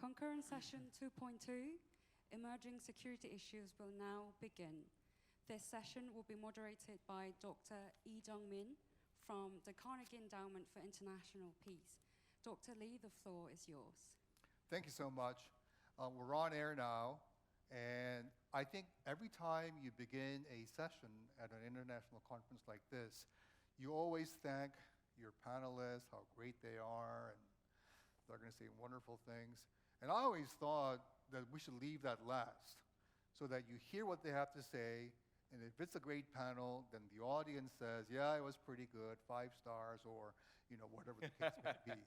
Concurrent Session 2.2, Emerging Security Issues, will now begin. This session will be moderated by Dr. Lee Jung-min from the Carnegie Endowment for International Peace. Dr. Lee, the floor is yours. Thank you so much. We're on air now, and I think every time you begin a session at an international conference like this, you always thank your panelists, how great they are, and they're going to say wonderful things. And I always thought that we should leave that last, so that you hear what they have to say, and if it's a great panel, then the audience says, yeah, it was pretty good, 5 stars, or whatever the case may be.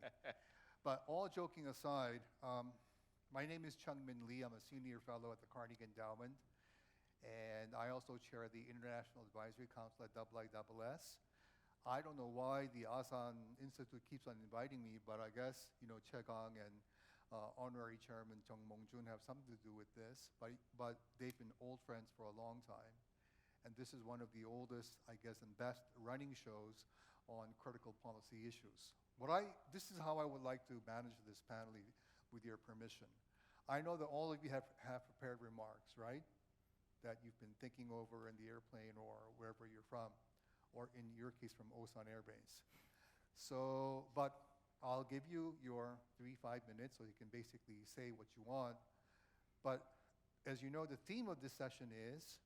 But all joking aside, my name is Chung-Min Lee. I'm a senior fellow at the Carnegie Endowment, and I also chair the International Advisory Council at IISS. I don't know why the Asan Institute keeps on inviting me, but I guess Che Gang and Honorary Chairman Jung Mong-jun have something to do with this, but they've been old friends for a long time. And this is one of the oldest, I guess, and best running shows on critical policy issues. This is how I would like to manage this panel, with your permission. I know that all of you have prepared remarks, right? That you've been thinking over in the airplane or wherever you're from, or in your case from Asan Air Base. So, but I'll give you your 3-5 minutes so you can basically say what you want. But as you know, the theme of this session is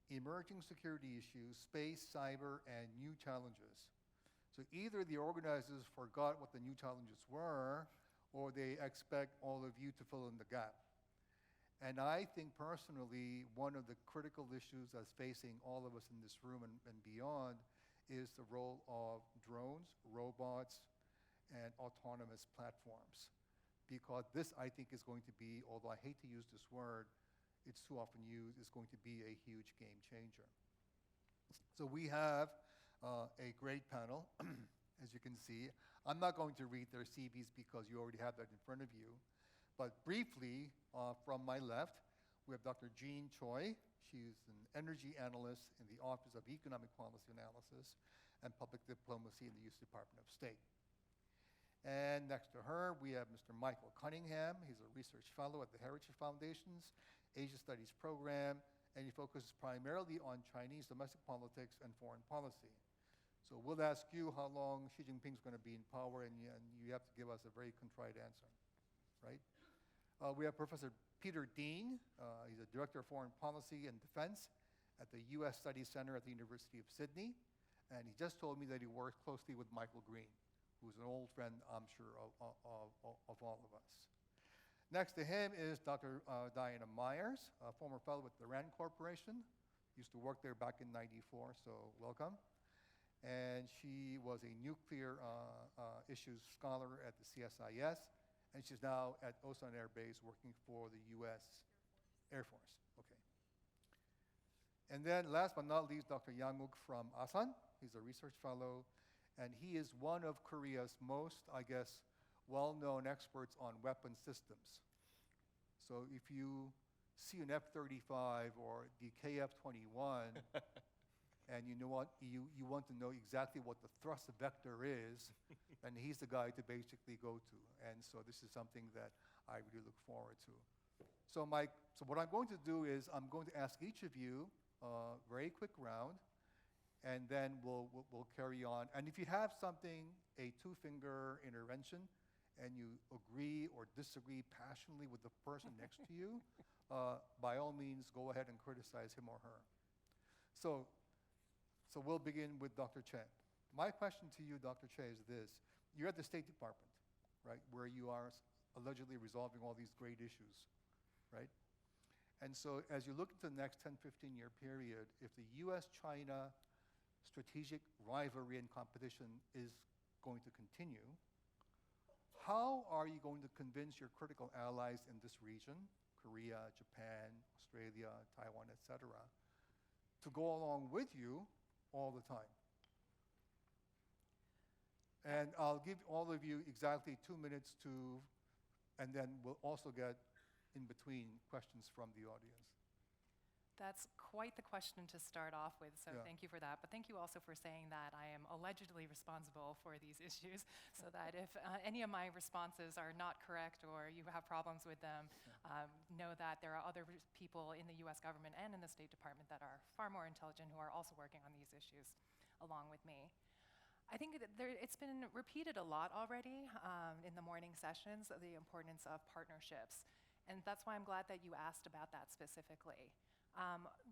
emerging security issues, space, cyber, and new challenges. So either the organizers forgot what the new challenges were, or they expect all of you to fill in the gap. And I think personally, one of the critical issues that's facing all of us in this room and beyond is the role of drones, robots, and autonomous platforms. Because this, I think, is going to be, although I hate to use this word, it's too often used, is going to be a huge game changer. So we have a great panel, as you can see. I'm not going to read their CVs because you already have that in front of you. But briefly, from my left, we have Dr. Jean Choi. She's an energy analyst in the Office of Economic Policy Analysis and Public Diplomacy in the U.S. Department of State. And next to her, we have Mr. Michael Cunningham. He's a research fellow at the Heritage Foundation's Asia Studies program, and he focuses primarily on Chinese domestic politics and foreign policy. So we'll ask you how long Xi Jinping's going to be in power, and you have to give us a very contrite answer, right? We have Professor Peter Dean. He's a Director of Foreign Policy and Defense at the U.S. Studies Center at the University of Sydney, and he just told me that he works closely with Michael Green, who's an old friend, I'm sure, of all of us. Next to him is Dr. Diana Myers, a former fellow with the RAND Corporation. Used to work there back in '94, so welcome. And she was a nuclear issues scholar at the CSIS, and she's now at Asan Air Base working for the U.S. Air Force. Okay. And then last but not least, Dr. Yang-uk from Asan. He's a research fellow, and he is one of Korea's most, I guess, well-known experts on weapon systems. So if you see an F-35 or the KF-21, and you know what, you want to know exactly what the thrust vector is, and he's the guy to basically go to. And so this is something that I really look forward to. So what I'm going to do is I'm going to ask each of you a very quick round, and then we'll carry on. And if you have something, a 2-finger intervention, and you agree or disagree passionately with the person next to you, by all means, go ahead and criticize him or her. So we'll begin with Dr. Che. My question to you, Dr. Che, is this. You're at the State Department, right, where you are allegedly resolving all these great issues, right? And so as you look into the next 10, 15-year period, if the US-China strategic rivalry and competition is going to continue, how are you going to convince your critical allies in this region, Korea, Japan, Australia, Taiwan, et cetera, to go along with you all the time? And I'll give all of you exactly 2 minutes and then we'll also get in between questions from the audience. That's quite the question to start off with, so Yeah. thank you for that. But thank you also for saying that I am allegedly responsible for these issues, so that if any of my responses are not correct or you have problems with them, know that there are other people in the US government and in the State Department that are far more intelligent who are also working on these issues along with me. I think it's been repeated a lot already in the morning sessions, the importance of partnerships. And that's why I'm glad that you asked about that specifically.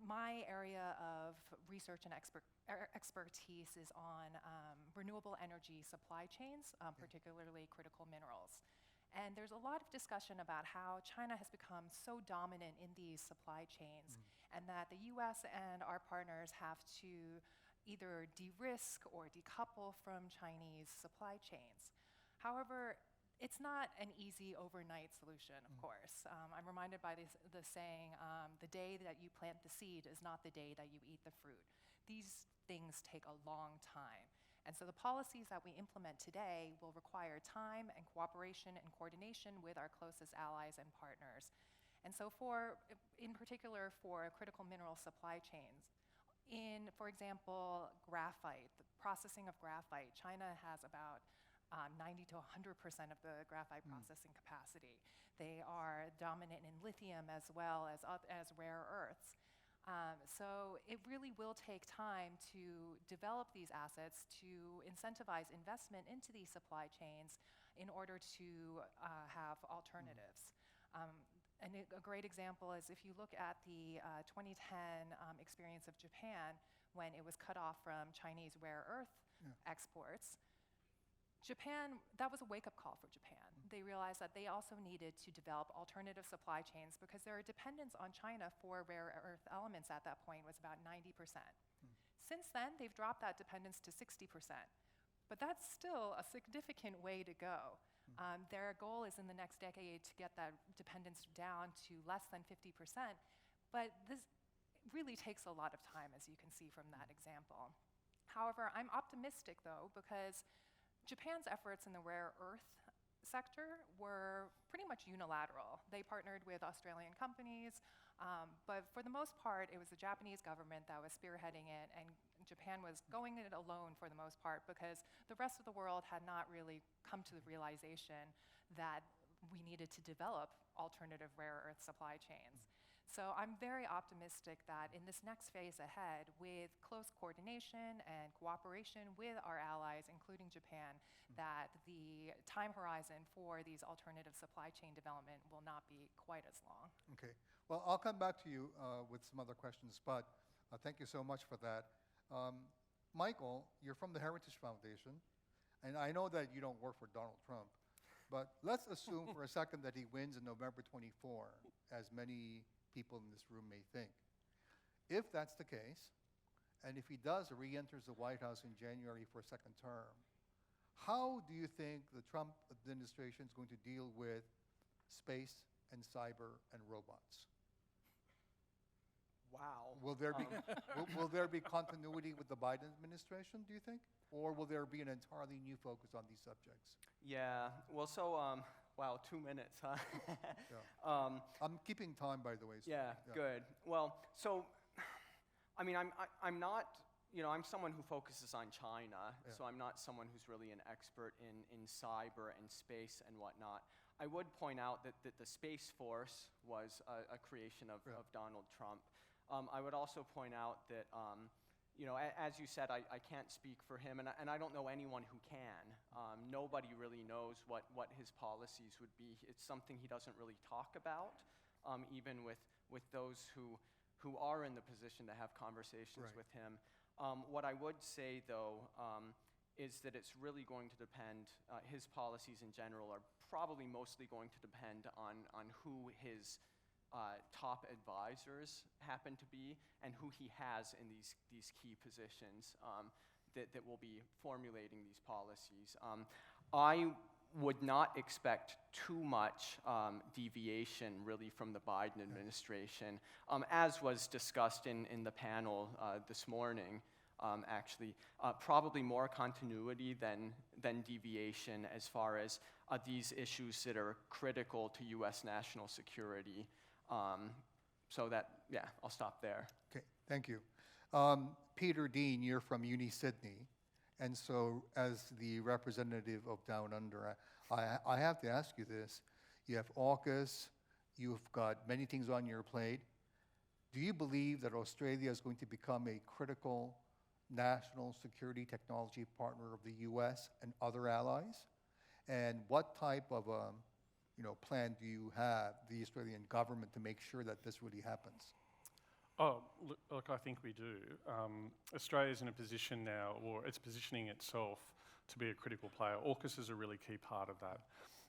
My area of research and expertise is on renewable energy supply chains, particularly critical minerals. And there's a lot of discussion about how China has become so dominant in these supply chains, and that the US and our partners have to either de-risk or decouple from Chinese supply chains. However, it's not an easy overnight solution, of course. I'm reminded by the saying, the day that you plant the seed is not the day that you eat the fruit. These things take a long time. And so the policies that we implement today will require time and cooperation and coordination with our closest allies and partners. And so in particular for critical mineral supply chains, for example, graphite, the processing of graphite, China has about 90 to 100% of the graphite processing capacity. They are dominant in lithium as well as rare earths. So it really will take time to develop these assets, to incentivize investment into these supply chains in order to have alternatives. And a great example is if you look at the 2010 experience of Japan when it was cut off from Chinese rare earth exports. Japan, that was a wake-up call for Japan. They realized that they also needed to develop alternative supply chains because their dependence on China for rare earth elements at that point was about 90%. Since then, they've dropped that dependence to 60%. But that's still a significant way to go. Their goal is in the next decade to get that dependence down to less than 50%. But this really takes a lot of time, as you can see from that example. However, I'm optimistic, though, because Japan's efforts in the rare earth sector were pretty much unilateral. They partnered with Australian companies, but for the most part, it was the Japanese government that was spearheading it, and Japan was going it alone for the most part because the rest of the world had not really come to the realization that we needed to develop alternative rare earth supply chains. So I'm very optimistic that in this next phase ahead, with close coordination and cooperation with our allies, including Japan, that the time horizon for these alternative supply chain development will not be quite as long. Okay. Well, I'll come back to you with some other questions, but thank you so much for that. Michael, you're from the Heritage Foundation, and I know that you don't work for Donald Trump, but let's assume for a second that he wins in November 24, as many people in this room may think. If that's the case, and if he does re-enters the White House in January for a second term, how do you think the Trump administration is going to deal with space and cyber and robots? Wow. Will there be will there be continuity with the Biden administration, do you think? Or will there be an entirely new focus on these subjects? Yeah. Well, so wow, 2 minutes, huh? Yeah. I'm keeping time, by the way. So, yeah, good. Well, so, I mean, I'm not, I'm someone who focuses on China, so I'm not someone who's really an expert in cyber and space and whatnot. I would point out that the Space Force was a creation of Donald Trump. I would also point out that, as you said, I can't speak for him, and I don't know anyone who can. Nobody really knows what his policies would be. It's something he doesn't really talk about, even with those who are in the position to have conversations with him. What I would say, though, is that it's really going to depend, his policies in general are probably mostly going to depend on who his top advisors happen to be and who he has in these key positions that will be formulating these policies. I would not expect too much deviation really from the Biden administration, as was discussed in the panel this morning. Actually, probably more continuity than deviation as far as these issues that are critical to U.S. national security. So that yeah, I'll stop there. Okay, thank you. Peter Dean, you're from Uni Sydney, and so as the representative of Down Under, I have to ask you this. You have AUKUS, you've got many things on your plate. Do you believe that Australia is going to become a critical national security technology partner of the US and other allies? And what type of plan do you have, the Australian government, to make sure that this really happens? Oh, look, I think we do. Australia's in a position now, or it's positioning itself to be a critical player. AUKUS is a really key part of that.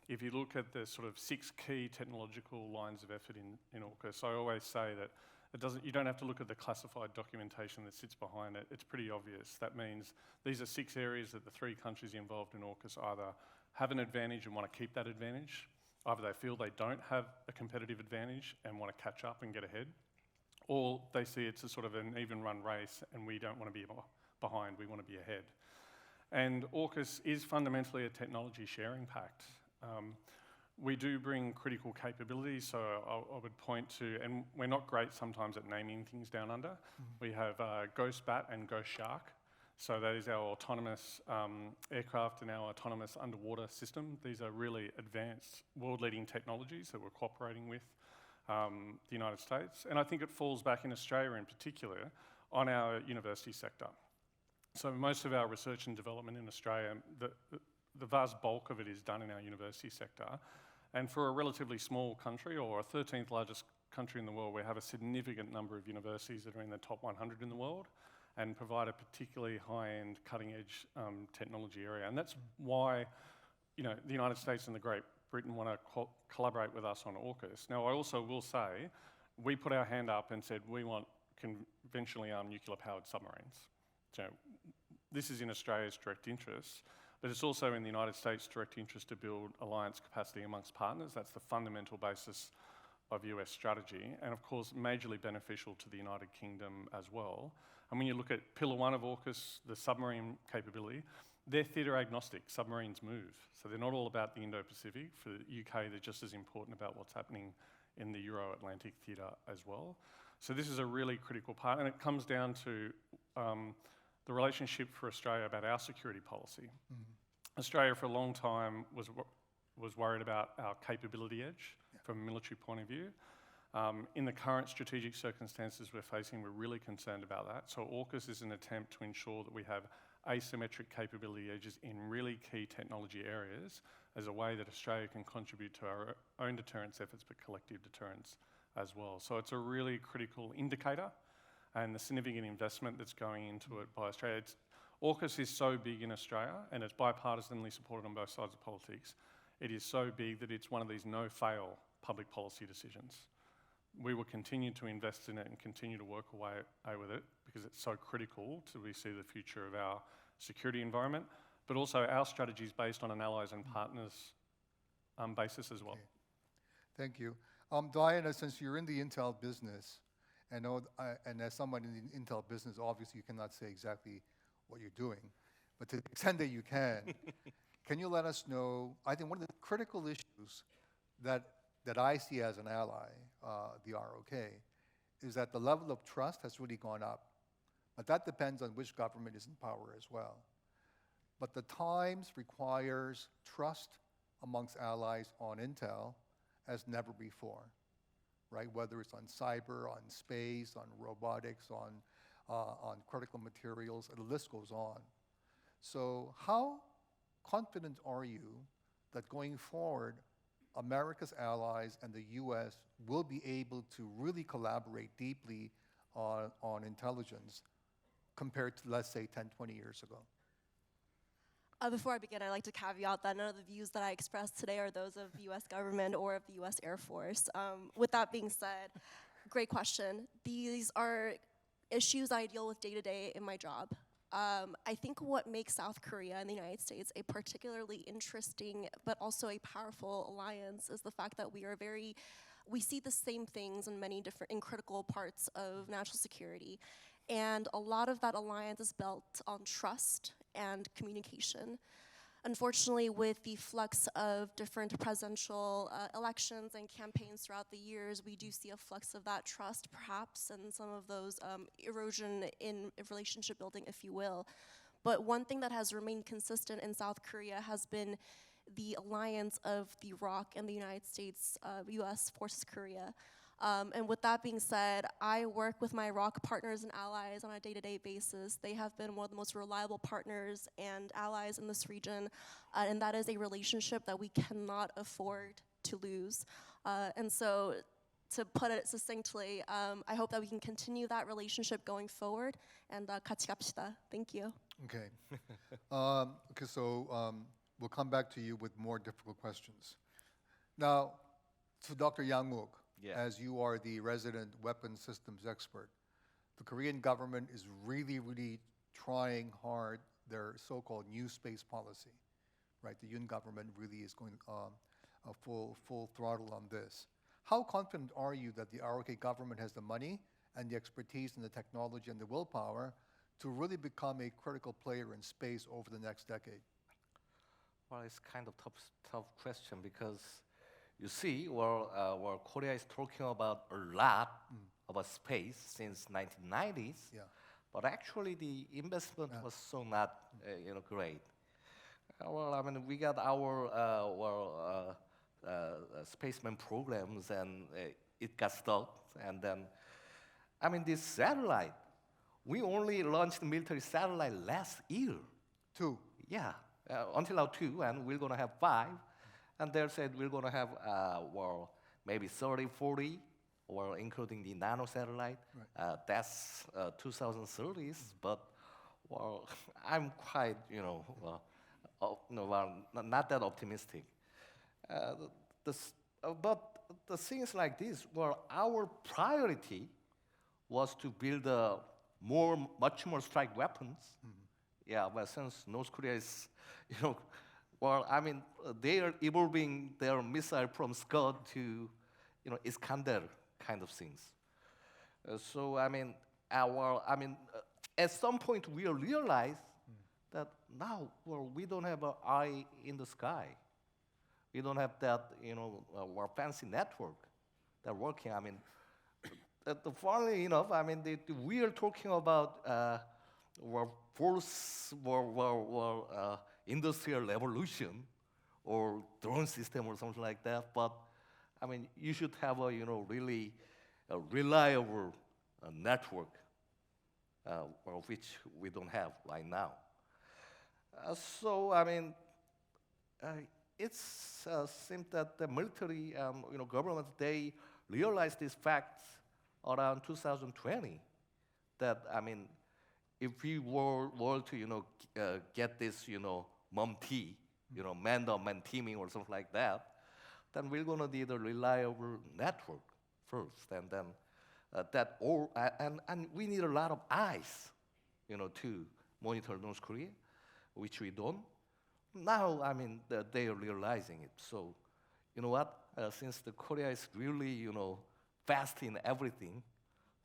If you look at the sort of 6 key technological lines of effort in AUKUS, I always say that you don't have to look at the classified documentation that sits behind it. It's pretty obvious. That means these are 6 areas that the 3 countries involved in AUKUS either have an advantage and want to keep that advantage, either they feel they don't have a competitive advantage and want to catch up and get ahead, or they see it's a sort of an even run race and we don't want to be behind, we want to be ahead. And AUKUS is fundamentally a technology sharing pact. We do bring critical capabilities, so I would point to, and we're not great sometimes at naming things down under. We have Ghost Bat and Ghost Shark. So that is our autonomous aircraft and our autonomous underwater system. These are really advanced, world-leading technologies that we're cooperating with the United States. And I think it falls back in Australia in particular on our university sector. So most of our research and development in Australia, the vast bulk of it is done in our university sector. And for a relatively small country, or a 13th largest country in the world, we have a significant number of universities that are in the top 100 in the world and provide a particularly high-end, cutting-edge technology area. And that's why, the United States and the Great Britain want to collaborate with us on AUKUS. Now, I also will say, we put our hand up and said we want conventionally armed nuclear-powered submarines. So this is in Australia's direct interest, but it's also in the United States' direct interest to build alliance capacity amongst partners. That's the fundamental basis of US strategy, and of course, majorly beneficial to the United Kingdom as well. And when you look at Pillar 1 of AUKUS, the submarine capability, they're theatre agnostic. Submarines move. So they're not all about the Indo-Pacific. For the UK, they're just as important about what's happening in the Euro-Atlantic theatre as well. So this is a really critical part, and it comes down to the relationship for Australia about our security policy. Australia for a long time was worried about our capability edge from a military point of view. In the current strategic circumstances we're facing, we're really concerned about that. So AUKUS is an attempt to ensure that we have asymmetric capability edges in really key technology areas as a way that Australia can contribute to our own deterrence efforts, but collective deterrence as well. So it's a really critical indicator, and the significant investment that's going into it by Australia. AUKUS is so big in Australia, and it's bipartisanly supported on both sides of politics. It is so big that it's one of these no-fail public policy decisions. We will continue to invest in it and continue to work away with it because it's so critical to we see the future of our security environment, but also our strategy is based on an allies and partners basis as well. Okay. Thank you. Diana, since you're in the intel business, and as someone in the intel business, obviously you cannot say exactly what you're doing, but to the extent that you can you let us know, I think one of the critical issues that I see as an ally, the ROK, is that the level of trust has really gone up. But that depends on which government is in power as well. But the times requires trust amongst allies on intel as never before, right? Whether it's on cyber, on space, on robotics, on critical materials, and the list goes on. So how confident are you that going forward, America's allies and the US will be able to really collaborate deeply on intelligence compared to, let's say, 10, 20 years ago? Before I begin, I'd like to caveat that none of the views that I expressed today are those of the US government or of the US Air Force. With that being said, great question. These are issues I deal with day to day in my job. I think what makes South Korea and the United States a particularly interesting but also a powerful alliance is the fact that we see the same things in critical parts of national security. And a lot of that alliance is built on trust and communication. Unfortunately, with the flux of different presidential elections and campaigns throughout the years, we do see a flux of that trust, perhaps, and some of those erosion in relationship building, if you will. But one thing that has remained consistent in South Korea has been the alliance of the ROC and the United States, US Forces Korea. And with that being said, I work with my ROC partners and allies on a day-to-day basis. They have been one of the most reliable partners and allies in this region, and that is a relationship that we cannot afford to lose. And so, to put it succinctly, I hope that we can continue that relationship going forward, and 같이 갑시다. Thank you. Okay. So we'll come back to you with more difficult questions. Now, to Dr. Yang Mook, as you are the resident weapons systems expert, the Korean government is really, really trying hard their so-called new space policy, right? The Yoon government really is going full throttle on this. How confident are you that the ROK government has the money and the expertise and the technology and the willpower to really become a critical player in space over the next decade? Well, it's kind of tough question because you see, well, Korea is talking about a lot about space since 1990s, but actually the investment was so not, great. Well, I mean, we got our spaceman programs, and it got stuck. And then, I mean, this satellite, we only launched military satellite last year. 2. Yeah, until now 2, and we're gonna have 5. And they said we're gonna have, maybe 30, 40, or including the nano satellite. Right. That's 2030s, but, well, I'm quite, not that optimistic. But the things like this, well, our priority was to build much more strike weapons. Yeah, but since North Korea is, well, I mean, they are evolving their missile from Scud to, Iskander kind of things. So, I mean, at some point we realize that now, well, we don't have an eye in the sky. We don't have that, our fancy network that working. I mean, funnily enough, I mean, we are talking about fourth industrial revolution or drone system or something like that. But I mean, you should have a really a reliable network, which we don't have right now. So I mean, it seems that the military, government, they realized these facts around 2020. That I mean, if we were to get this MUM-T, man-to-man teaming or something like that, then we're gonna need a reliable network first, and then and we need a lot of eyes, to monitor North Korea, which we don't. Now, I mean, they are realizing it. So, you know what? Since the Korea is really, fast in everything,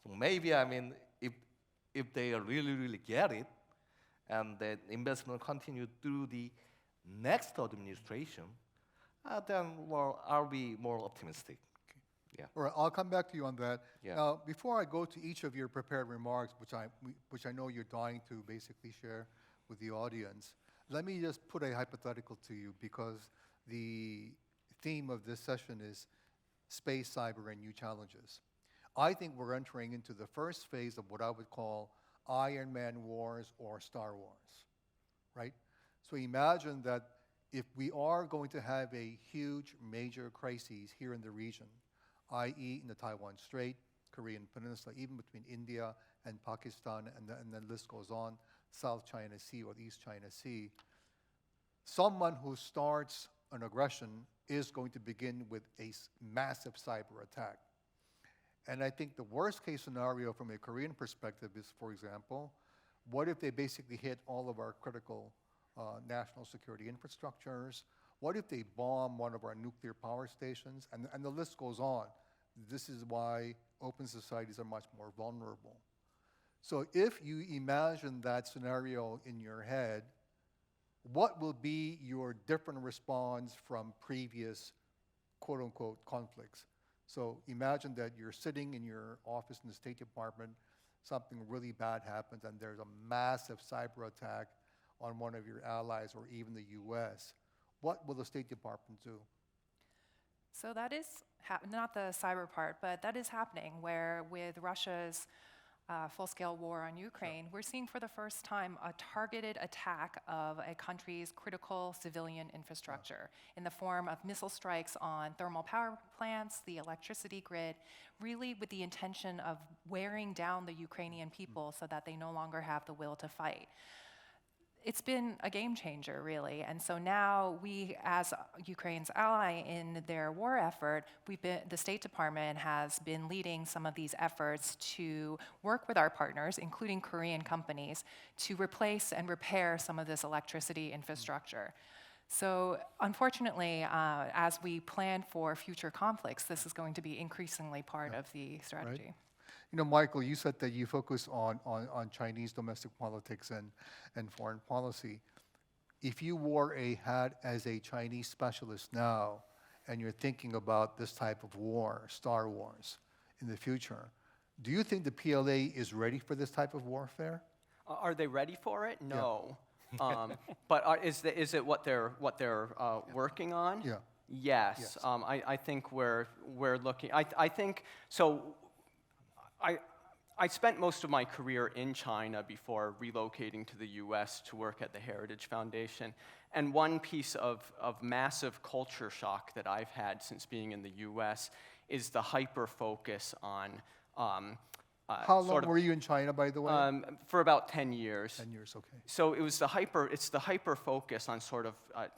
so maybe, I mean, if they really, really get it, and the investment continue through the next administration, then, well, I'll be more optimistic. Okay. Yeah. All right, I'll come back to you on that. Yeah. Now, before I go to each of your prepared remarks, which I know you're dying to basically share with the audience, let me just put a hypothetical to you, because the theme of this session is space, cyber, and new challenges. I think we're entering into the first phase of what I would call Iron Man wars or Star Wars, right? So imagine that if we are going to have a huge major crises here in the region, i.e. in the Taiwan Strait, Korean Peninsula, even between India and Pakistan, and the list goes on, South China Sea or the East China Sea, someone who starts an aggression is going to begin with a massive cyber attack. And I think the worst case scenario from a Korean perspective is, for example, what if they basically hit all of our critical national security infrastructures? What if they bomb one of our nuclear power stations? And the list goes on. This is why open societies are much more vulnerable. So if you imagine that scenario in your head, what will be your different response from previous quote-unquote conflicts? So imagine that you're sitting in your office in the State Department, something really bad happens, and there's a massive cyber attack on one of your allies or even the US. What will the State Department do? So that is, not the cyber part, but that is happening, where with Russia's full-scale war on Ukraine, we're seeing for the first time a targeted attack of a country's critical civilian infrastructure in the form of missile strikes on thermal power plants, the electricity grid, really with the intention of wearing down the Ukrainian people so that they no longer have the will to fight. It's been a game changer, really. And so now we, as Ukraine's ally in their war effort, the State Department has been leading some of these efforts to work with our partners, including Korean companies, to replace and repair some of this electricity infrastructure. So unfortunately, as we plan for future conflicts, this is going to be increasingly part of the strategy. Right. You know, Michael, you said that you focus on Chinese domestic politics and foreign policy. If you wore a hat as a Chinese specialist now, and you're thinking about this type of war, Star Wars, in the future, do you think the PLA is ready for this type of warfare? Are they ready for it? No. But is it what they're working on? Yeah. Yes. I think we're looking. I think so. I spent most of my career in China before relocating to the US to work at the Heritage Foundation. And one piece of massive culture shock that I've had since being in the US is the hyper-focus on How long were you in China, by the way? For about 10 years. 10 years, okay. So it was the hyper focus on sort of the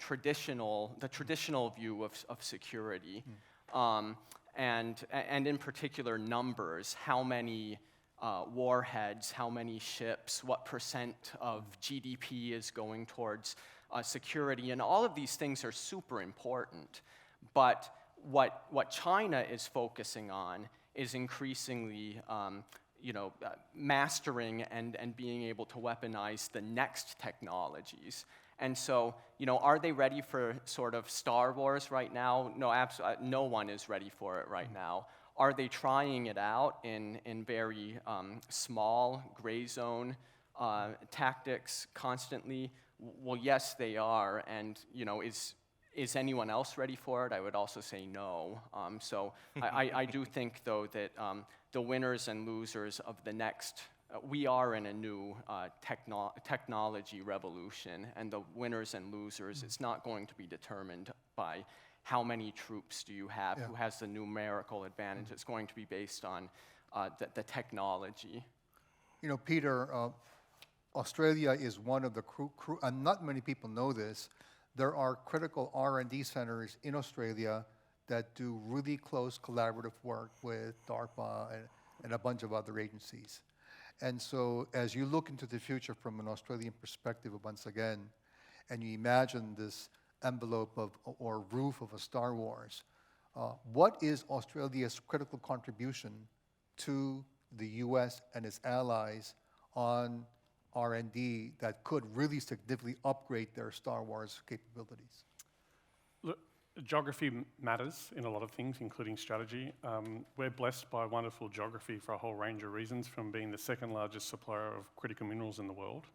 traditional view of security. And in particular numbers, how many warheads, how many ships, what % of GDP is going towards security, and all of these things are super important. But what China is focusing on is increasingly mastering and being able to weaponize the next technologies. And so, are they ready for sort of Star Wars right now? No, absolutely, no one is ready for it right now. Are they trying it out in very small, gray zone tactics constantly? Well, yes, they are. And, is anyone else ready for it? I would also say no. So I do think, though, that the winners and losers of the next we are in a new technology revolution, and the winners and losers, it's not going to be determined by how many troops do you have, who has the numerical advantage. It's going to be based on the technology. You know, Peter, Australia is one of the and not many people know this, there are critical R&D centers in Australia that do really close collaborative work with DARPA and a bunch of other agencies. And so as you look into the future from an Australian perspective once again, and you imagine this envelope or roof of a Star Wars, what is Australia's critical contribution to the US and its allies on R&D that could really significantly upgrade their Star Wars capabilities? Look, geography matters in a lot of things, including strategy. We're blessed by wonderful geography for a whole range of reasons, from being the second largest supplier of critical minerals in the world,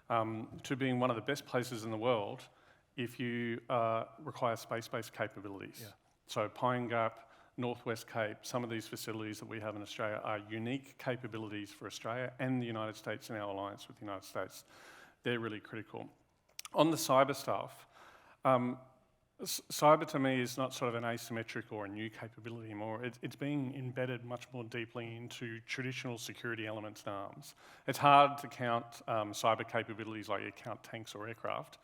to being one of the best places in the world if you require space-based capabilities. Yeah. So Pine Gap, Northwest Cape, some of these facilities that we have in Australia are unique capabilities for Australia and the United States and our alliance with the United States. They're really critical. On the cyber stuff, cyber to me is not sort of an asymmetric or a new capability anymore. It's being embedded much more deeply into traditional security elements and arms. It's hard to count cyber capabilities like you count tanks or aircraft,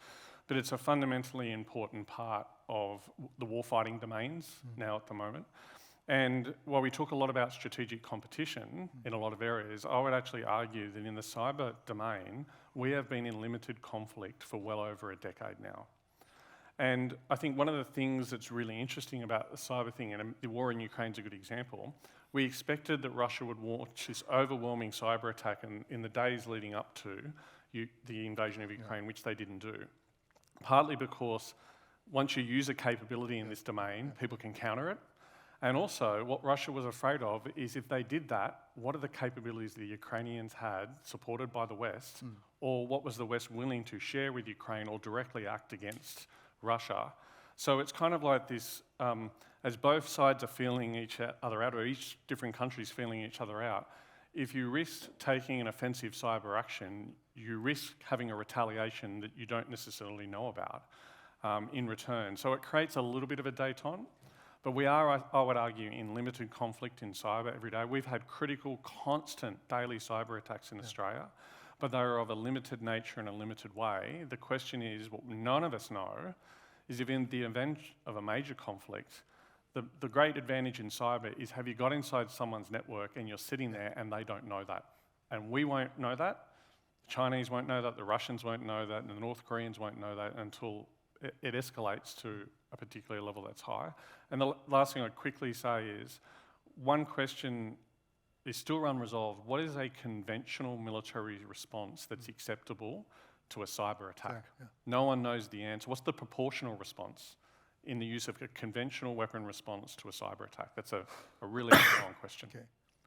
but it's a fundamentally important part of the warfighting domains now at the moment. And while we talk a lot about strategic competition in a lot of areas, I would actually argue that in the cyber domain, we have been in limited conflict for well over a decade now. And I think one of the things that's really interesting about the cyber thing, and the war in Ukraine is a good example, we expected that Russia would launch this overwhelming cyber attack in the days leading up to the invasion of Ukraine, which they didn't do. partly because once you use a capability in this domain, people can counter it. And also, what Russia was afraid of is if they did that, what are the capabilities the Ukrainians had, supported by the West, or what was the West willing to share with Ukraine or directly act against Russia? So it's kind of like this, as both sides are feeling each other out, or each different country's feeling each other out, if you risk taking an offensive cyber action, you risk having a retaliation that you don't necessarily know about in return. So it creates a little bit of a détente. But we are, I would argue, in limited conflict in cyber every day. We've had critical, constant daily cyber attacks in Australia, but they are of a limited nature and a limited way. The question is, what none of us know, is if in the event of a major conflict, the great advantage in cyber is have you got inside someone's network and you're sitting there and they don't know that. And we won't know that, the Chinese won't know that, the Russians won't know that, and the North Koreans won't know that until it escalates to a particular level that's high. And the last thing I'd quickly say is, one question is still unresolved. What is a conventional military response that's acceptable to a cyber attack? No one knows the answer. What's the proportional response in the use of a conventional weapon response to a cyber attack? That's a really long question. Okay.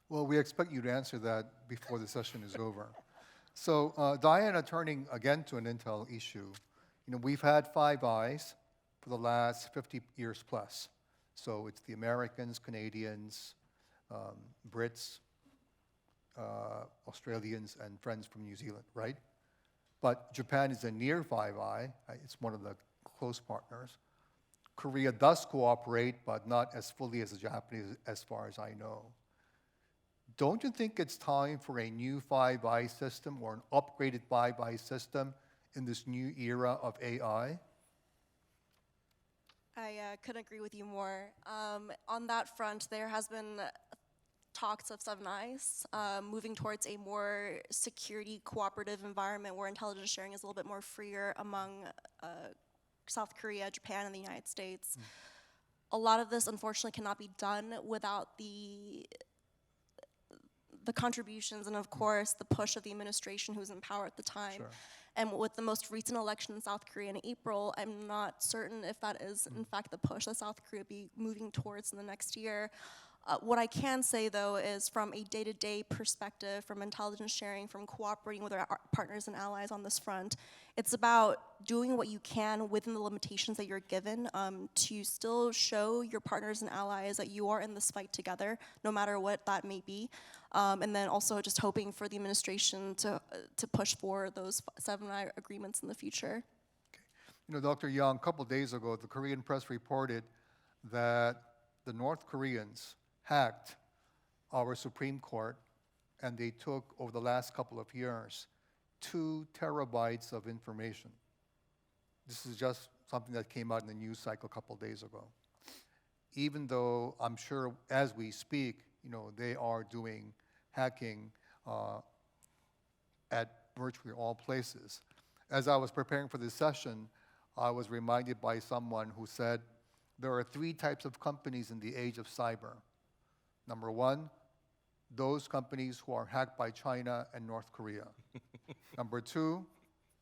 Well, we expect you to answer that before the session is over. So, Diana, turning again to an Intel issue, we've had Five Eyes for the last 50 years plus. So it's the Americans, Canadians, Brits, Australians, and friends from New Zealand, right? But Japan is a near Five Eye. It's one of the close partners. Korea does cooperate, but not as fully as the Japanese, as far as I know. Don't you think it's time for a new Five Eye system or an upgraded Five Eye system in this new era of AI? I couldn't agree with you more. On that front, there has been talks of Seven Eyes moving towards a more security cooperative environment where intelligence sharing is a little bit more freer among South Korea, Japan, and the United States. A lot of this, unfortunately, cannot be done without the contributions and, of course, the push of the administration who's in power at the time. Sure. And with the most recent election in South Korea in April, I'm not certain if that is, in fact, the push that South Korea be moving towards in the next year. What I can say, though, is from a day-to-day perspective, from intelligence sharing, from cooperating with our partners and allies on this front, it's about doing what you can within the limitations that you're given to still show your partners and allies that you are in this fight together, no matter what that may be. And then also just hoping for the administration to push for those Seven Eye agreements in the future. Okay. Dr. Young, a couple days ago, the Korean press reported that the North Koreans hacked our Supreme Court, and they took, over the last couple of years, 2 terabytes of information. This is just something that came out in the news cycle a couple days ago. Even though I'm sure as we speak, they are doing hacking at virtually all places. As I was preparing for this session, I was reminded by someone who said, there are 3 types of companies in the age of cyber. Number 1, those companies who are hacked by China and North Korea. Number 2,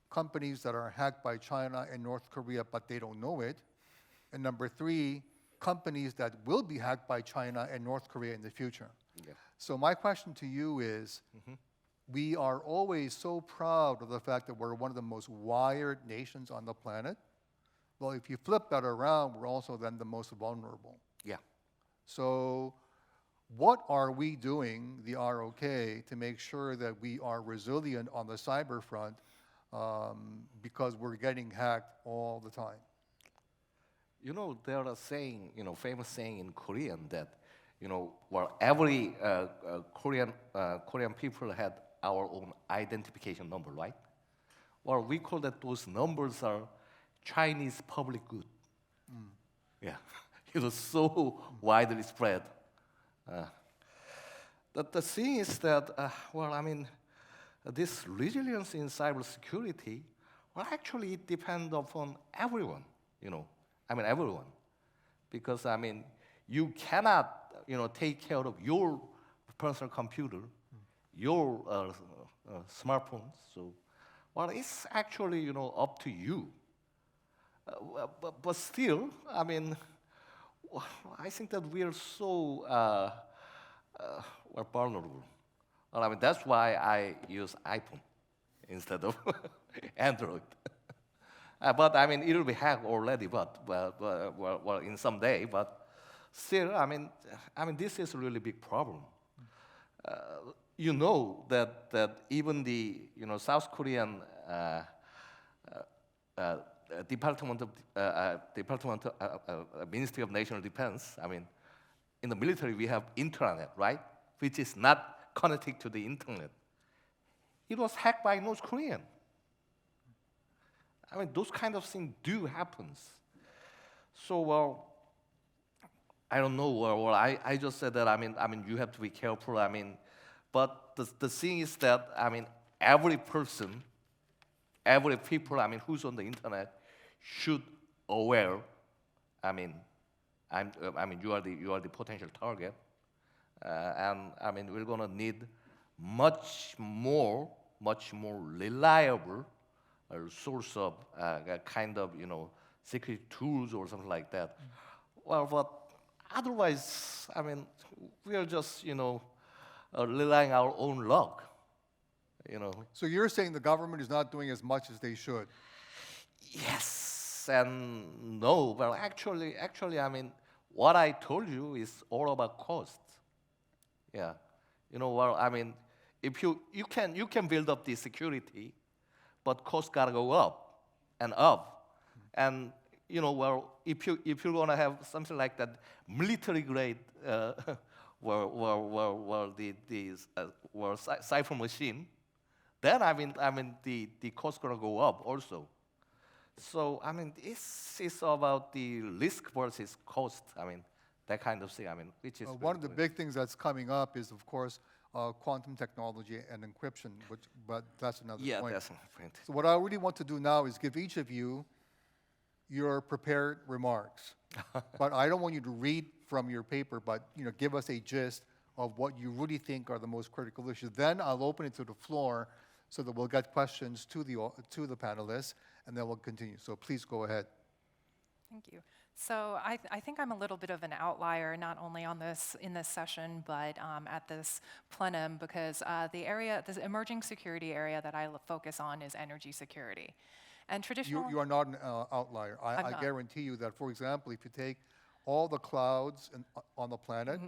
companies that are hacked by China and North Korea, but they don't know it. And number 3, companies that will be hacked by China and North Korea in the future. Yeah. So my question to you is, we are always so proud of the fact that we're one of the most wired nations on the planet. Well, if you flip that around, we're also then the most vulnerable. Yeah. So what are we doing, the ROK, to make sure that we are resilient on the cyber front because we're getting hacked all the time? There are saying, famous saying in Korean that, well, every Korean people had our own identification number, right? Well, we call that those numbers are Chinese public good. Yeah, it was so widely spread. The thing is that, this resilience in cybersecurity, well, actually it depends upon everyone, everyone. Because, you cannot, take care of your personal computer, your smartphone. So, well, it's actually, up to you But still, I mean, I think that we are so we're vulnerable. Well, I mean, that's why I use iPhone instead of Android. But I mean, it will be hacked already, well, in some day. But still, I mean, this is a really big problem. You know that even the South Korean Ministry of National Defense. I mean, in the military we have intranet, right, which is not connected to the internet. It was hacked by North Korean. I mean, those kind of things do happen. So, well, I don't know. Well, I just said that. I mean, you have to be careful. I mean, but the thing is that every person, every people, who's on the internet, should aware. You are the potential target, and we're gonna need much more reliable source of kind of security tools or something like that. Well, but otherwise, we are just relying our own luck. So you're saying the government is not doing as much as they should? Yes and no. Well, actually, what I told you is all about cost. Yeah, if you can build up the security, but costs gotta go up and up, and if you're gonna have something like that military grade, cipher machine, then the cost gonna go up also. So this is about the risk versus cost. That kind of thing. Which is One of the big things that's coming up is, of course, quantum technology and encryption. But that's another point. Yeah, that's another point. So what I really want to do now is give each of you your prepared remarks. But I don't want you to read from your paper, but give us a gist of what you really think are the most critical issues. Then I'll open it to the floor so that we'll get questions to the panelists, and then we'll continue. So please go ahead. Thank you. So I think I'm a little bit of an outlier, not only in this session, but at this plenum, because the emerging security area that I focus on is energy security. And traditional. You are not an outlier. I guarantee you that, for example, if you take all the clouds on the planet,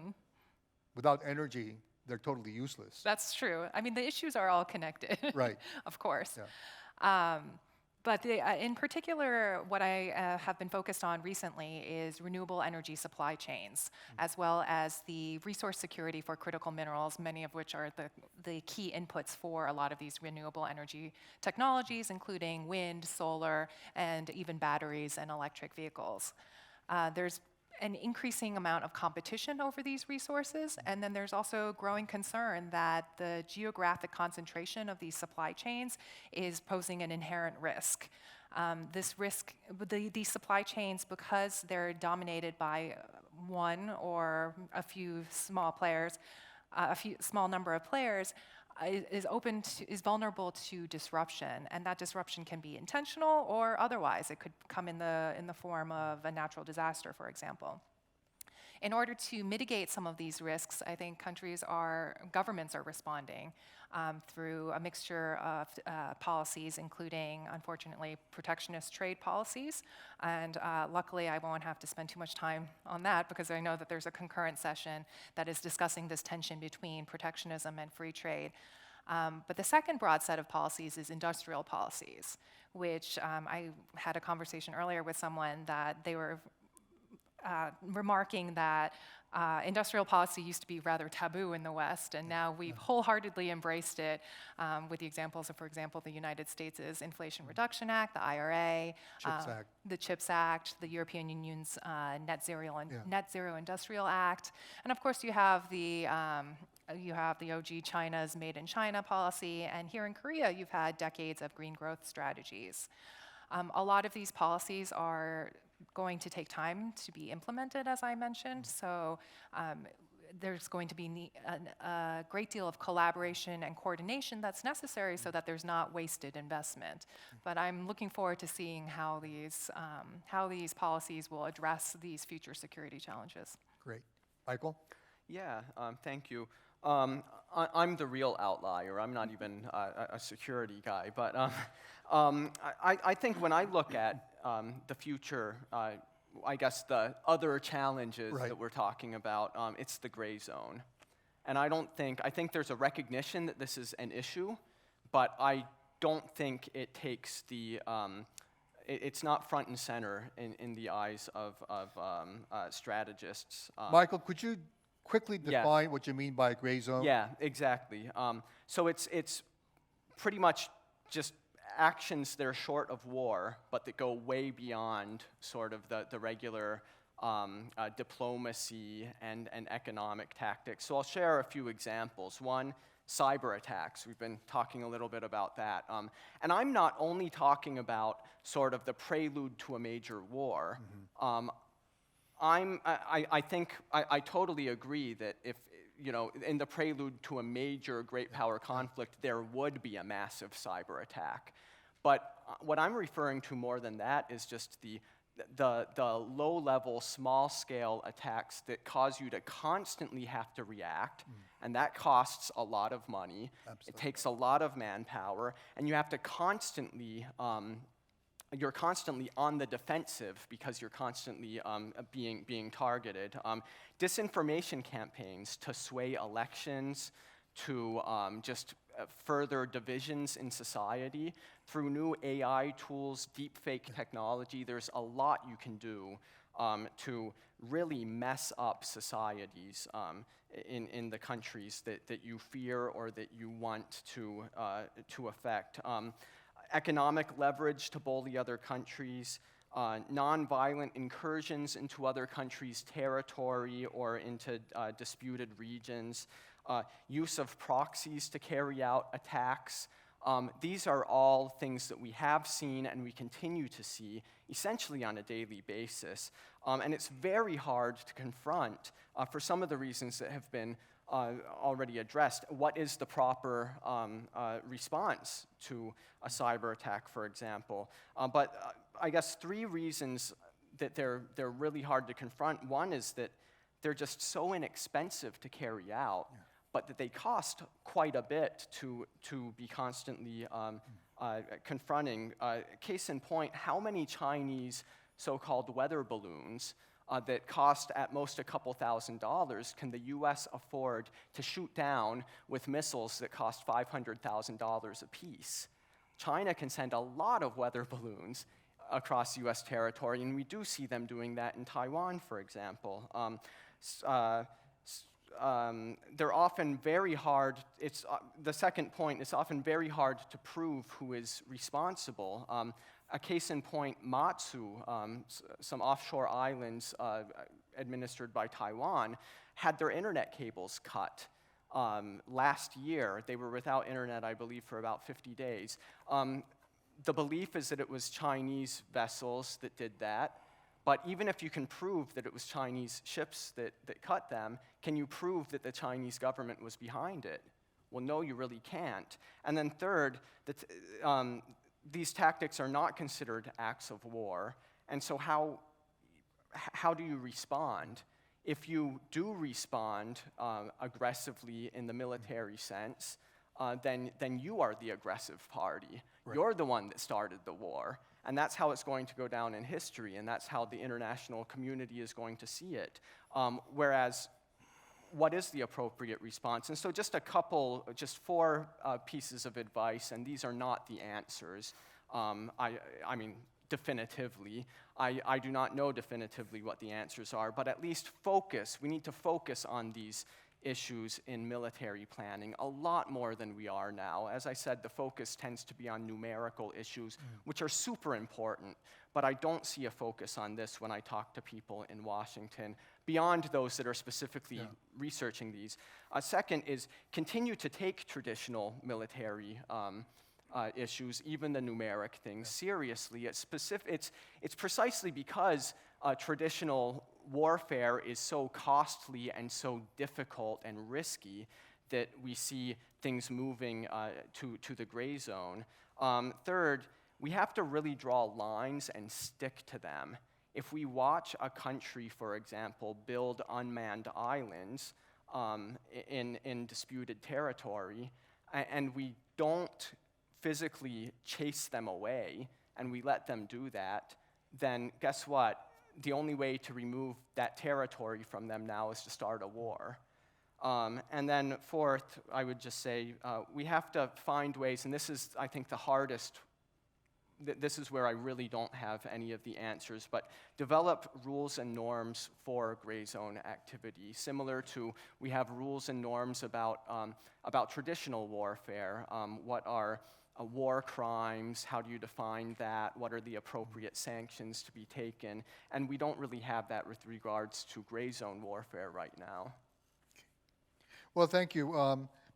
without energy, they're totally useless. That's true. The issues are all connected. Right. Of course. Yeah. But in particular, what I have been focused on recently is renewable energy supply chains, as well as the resource security for critical minerals, many of which are the key inputs for a lot of these renewable energy technologies, including wind, solar, and even batteries and electric vehicles. There's an increasing amount of competition over these resources, and then there's also growing concern that the geographic concentration of these supply chains is posing an inherent risk. This risk, these supply chains, because they're dominated by one or a few small players, small number of players, is vulnerable to disruption, and that disruption can be intentional or otherwise. It could come in the form of a natural disaster, for example. In order to mitigate some of these risks, I think governments are responding through a mixture of policies, including, unfortunately, protectionist trade policies. And luckily, I won't have to spend too much time on that, because I know that there's a concurrent session that is discussing this tension between protectionism and free trade. But the second broad set of policies is industrial policies, which I had a conversation earlier with someone that they were remarking that industrial policy used to be rather taboo in the West, and now we've wholeheartedly embraced it with the examples of, for example, the United States' Inflation Reduction Act, the IRA, the CHIPS Act, the European Union's Net Zero Industrial Act, and of course you have the OG China's Made in China policy, and here in Korea you've had decades of green growth strategies. A lot of these policies are going to take time to be implemented, as I mentioned. So there's going to be a great deal of collaboration and coordination that's necessary so that there's not wasted investment. But I'm looking forward to seeing how these policies will address these future security challenges. Great. Michael? Yeah, thank you. I'm the real outlier. I'm not even a security guy, but I think when I look at the future, I guess the other challenges Right. that we're talking about, it's the gray zone. And I think there's a recognition that this is an issue, but I don't think it takes it's not front and center in the eyes of strategists. Michael, could you quickly yeah. define what you mean by gray zone? Yeah, exactly. So it's pretty much just actions that are short of war, but that go way beyond sort of the regular diplomacy and economic tactics. So I'll share a few examples. One, cyber attacks. We've been talking a little bit about that. And I'm not only talking about sort of the prelude to a major war. I think I totally agree that if, in the prelude to a major great power conflict, there would be a massive cyber attack. But what I'm referring to more than that is just the low-level, small-scale attacks that cause you to constantly have to react, and that costs a lot of money. Absolutely. It takes a lot of manpower, and you have to constantly you're constantly on the defensive because you're constantly being targeted. Disinformation campaigns to sway elections, to just further divisions in society. Through new AI tools, deepfake technology, there's a lot you can do to really mess up societies in the countries that you fear or that you want to affect. Economic leverage to bully other countries, nonviolent incursions into other countries' territory or into disputed regions, use of proxies to carry out attacks. These are all things that we have seen and we continue to see essentially on a daily basis. And it's very hard to confront for some of the reasons that have been already addressed. What is the proper response to a cyber attack, for example? But I guess three reasons that they're really hard to confront. One is that they're just so inexpensive to carry out, but that they cost quite a bit to be constantly confronting. Case in point, how many Chinese so-called weather balloons that cost at most a couple $1,000s can the US afford to shoot down with missiles that cost $500,000 apiece? China can send a lot of weather balloons across US territory, and we do see them doing that in Taiwan, for example. They're often very hard, the second point, it's often very hard to prove who is responsible. A case in point, Matsu, some offshore islands administered by Taiwan, had their internet cables cut last year. They were without internet, I believe, for about 50 days. The belief is that it was Chinese vessels that did that. But even if you can prove that it was Chinese ships that cut them, can you prove that the Chinese government was behind it? Well, no, you really can't. And then third, that these tactics are not considered acts of war. And so how do you respond? If you do respond aggressively in the military sense, then you are the aggressive party. Right. You're the one that started the war. And that's how it's going to go down in history, and that's how the international community is going to see it. Whereas, what is the appropriate response? And so just four pieces of advice, and these are not the answers. I mean, definitively. I do not know definitively what the answers are, but at least focus. We need to focus on these issues in military planning a lot more than we are now. As I said, the focus tends to be on numerical issues, which are super important, but I don't see a focus on this when I talk to people in Washington, beyond those that are specifically researching these. Second is continue to take traditional military issues, even the numeric things, seriously. It's precisely because traditional warfare is so costly and so difficult and risky that we see things moving to the gray zone. Third, we have to really draw lines and stick to them. If we watch a country, for example, build unmanned islands in disputed territory, and we don't physically chase them away, and we let them do that, then guess what? The only way to remove that territory from them now is to start a war. And then fourth, I would just say, we have to find ways, and this is, I think, the hardest. This is where I really don't have any of the answers, but develop rules and norms for gray zone activity. Similar to, we have rules and norms about traditional warfare. What are war crimes? How do you define that? What are the appropriate sanctions to be taken? And we don't really have that with regards to gray zone warfare right now. Well, thank you.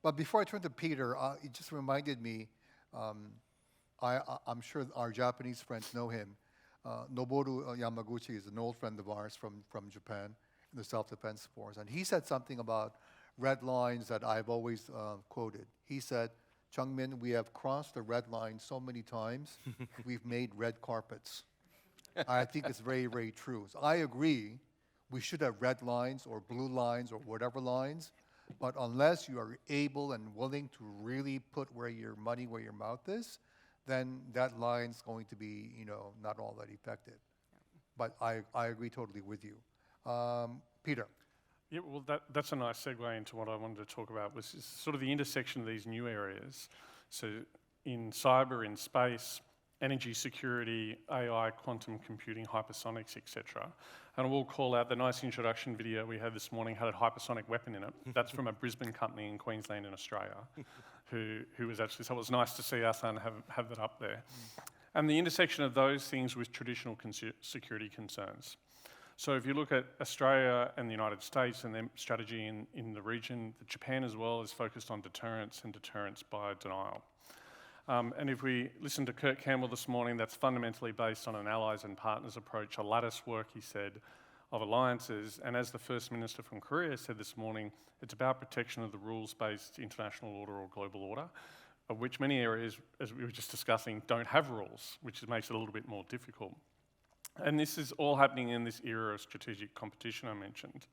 But before I turn to Peter, it just reminded me, I'm sure our Japanese friends know him. Noboru Yamaguchi is an old friend of ours from Japan, in the Self-Defense Force. And he said something about red lines that I've always quoted. He said, Chung-min, we have crossed the red line so many times, we've made red carpets. I think it's very, very true. So I agree, we should have red lines or blue lines or whatever lines, but unless you are able and willing to really put where your money, where your mouth is, then that line's going to be, not all that effective. But I agree totally with you. Peter. Yeah, well, that's a nice segue into what I wanted to talk about, was sort of the intersection of these new areas. So in cyber, in space, energy security, AI, quantum computing, hypersonics, etc. And I will call out the nice introduction video we had this morning had a hypersonic weapon in it. That's from a Brisbane company in Queensland in Australia, who was actually, so it was nice to see Asan have that up there. And the intersection of those things with traditional security concerns. So if you look at Australia and the United States and their strategy in the region, Japan as well is focused on deterrence and deterrence by denial. And if we listen to Kurt Campbell this morning, that's fundamentally based on an allies and partners approach, a lattice work, he said, of alliances. And as the First Minister from Korea said this morning, it's about protection of the rules-based international order or global order, of which many areas, as we were just discussing, don't have rules, which makes it a little bit more difficult. And this is all happening in this era of strategic competition I mentioned.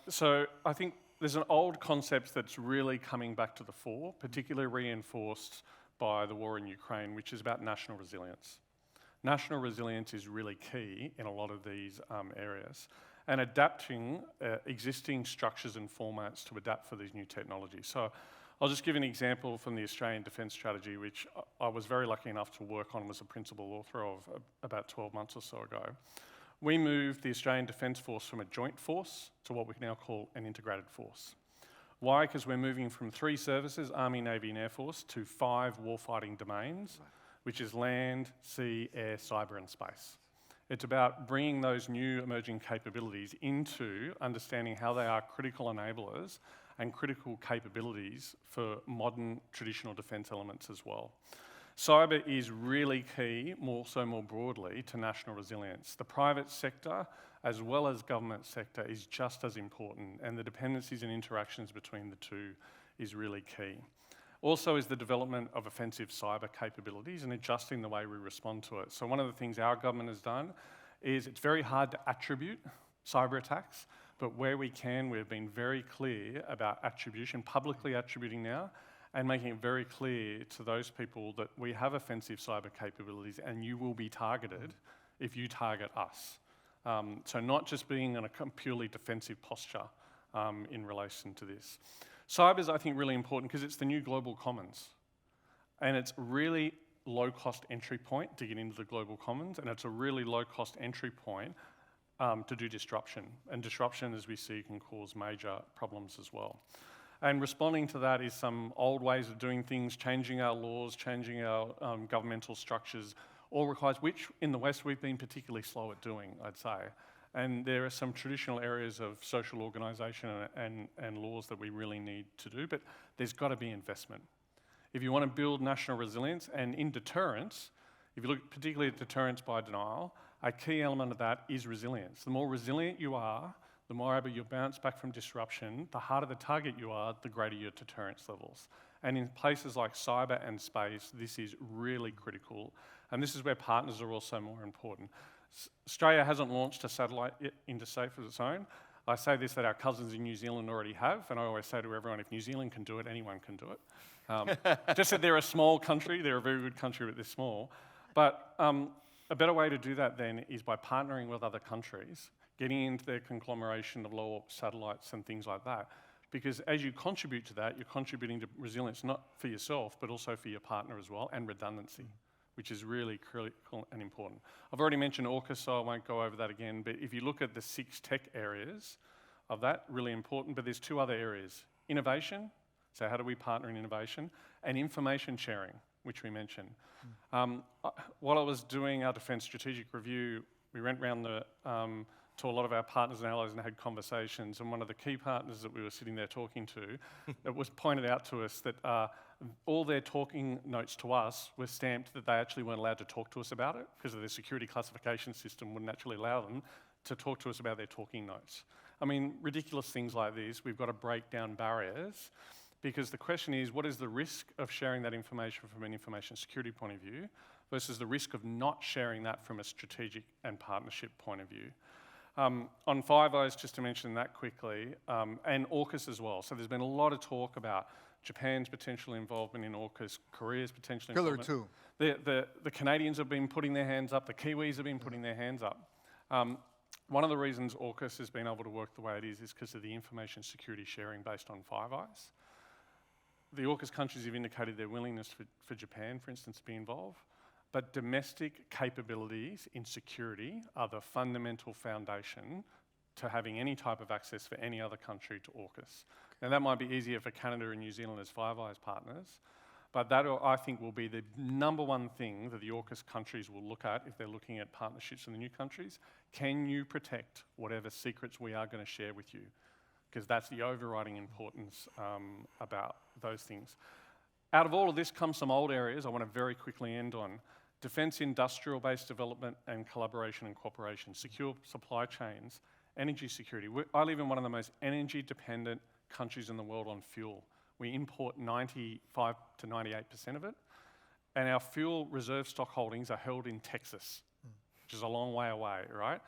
So I think there's an old concept that's really coming back to the fore, particularly reinforced by the war in Ukraine, which is about national resilience. National resilience is really key in a lot of these areas, and adapting existing structures and formats to adapt for these new technologies. So I'll just give an example from the Australian Defence Strategy, which I was very lucky enough to work on, was a principal author of about 12 months or so ago. We moved the Australian Defence Force from a joint force to what we now call an integrated force. Why? Because we're moving from 3 services, Army, Navy and Air Force, to 5 warfighting domains, which is land, sea, air, cyber and space. It's about bringing those new emerging capabilities into understanding how they are critical enablers and critical capabilities for modern traditional defence elements as well. Cyber is really key, more broadly, to national resilience. The private sector, as well as government sector, is just as important, and the dependencies and interactions between the two is really key. Also is the development of offensive cyber capabilities and adjusting the way we respond to it. So one of the things our government has done is it's very hard to attribute cyber attacks, but where we can, we've been very clear about attribution, publicly attributing now, and making it very clear to those people that we have offensive cyber capabilities and you will be targeted if you target us. So not just being in a purely defensive posture in relation to this. Cyber is, I think, really important because it's the new global commons. And it's really low-cost entry point to get into the global commons, and it's a really low-cost entry point to do disruption. And disruption, as we see, can cause major problems as well. And responding to that is some old ways of doing things, changing our laws, changing our governmental structures, all requires, which in the West we've been particularly slow at doing, I'd say. And there are some traditional areas of social organisation and laws that we really need to do, but there's got to be investment. If you want to build national resilience, and in deterrence, if you look particularly at deterrence by denial, a key element of that is resilience. The more resilient you are, the more able you bounce back from disruption, the harder the target you are, the greater your deterrence levels. And in places like cyber and space, this is really critical. And this is where partners are also more important. Australia hasn't launched a satellite into space of its own. I say this that our cousins in New Zealand already have, and I always say to everyone, if New Zealand can do it, anyone can do it. Just that they're a small country, they're a very good country, but they're small. But a better way to do that then is by partnering with other countries, getting into their conglomeration of low satellites and things like that. Because as you contribute to that, you're contributing to resilience not for yourself, but also for your partner as well, and redundancy, which is really critical and important. I've already mentioned AUKUS, so I won't go over that again, but if you look at the 6 tech areas of that, really important, but there's 2 other areas. Innovation, so how do we partner in innovation, and information sharing, which we mentioned. While I was doing our Defence Strategic Review, we went around to a lot of our partners and allies and had conversations, and one of the key partners that we were sitting there talking to, it was pointed out to us that all their talking notes to us were stamped that they actually weren't allowed to talk to us about it because of their security classification system wouldn't actually allow them to talk to us about their talking notes. I mean, ridiculous things like this, we've got to break down barriers, because the question is, what is the risk of sharing that information from an information security point of view versus the risk of not sharing that from a strategic and partnership point of view? On Five Eyes, just to mention that quickly, and AUKUS as well. So there's been a lot of talk about Japan's potential involvement in AUKUS, Korea's potential involvement. Pillar 2. The Canadians have been putting their hands up, the Kiwis have been putting their hands up. One of the reasons AUKUS has been able to work the way it is because of the information security sharing based on Five Eyes. The AUKUS countries have indicated their willingness for Japan, for instance, to be involved. But domestic capabilities in security are the fundamental foundation to having any type of access for any other country to AUKUS. Now that might be easier for Canada and New Zealand as Five Eyes partners, but that I think will be the #1 thing that the AUKUS countries will look at if they're looking at partnerships in the new countries. Can you protect whatever secrets we are going to share with you? Because that's the overriding importance about those things. Out of all of this comes some old areas I want to very quickly end on. Defence industrial-based development and collaboration and cooperation, secure supply chains, energy security. I live in one of the most energy-dependent countries in the world on fuel. We import 95 to 98% of it, and our fuel reserve stock holdings are held in Texas, which is a long way away, right?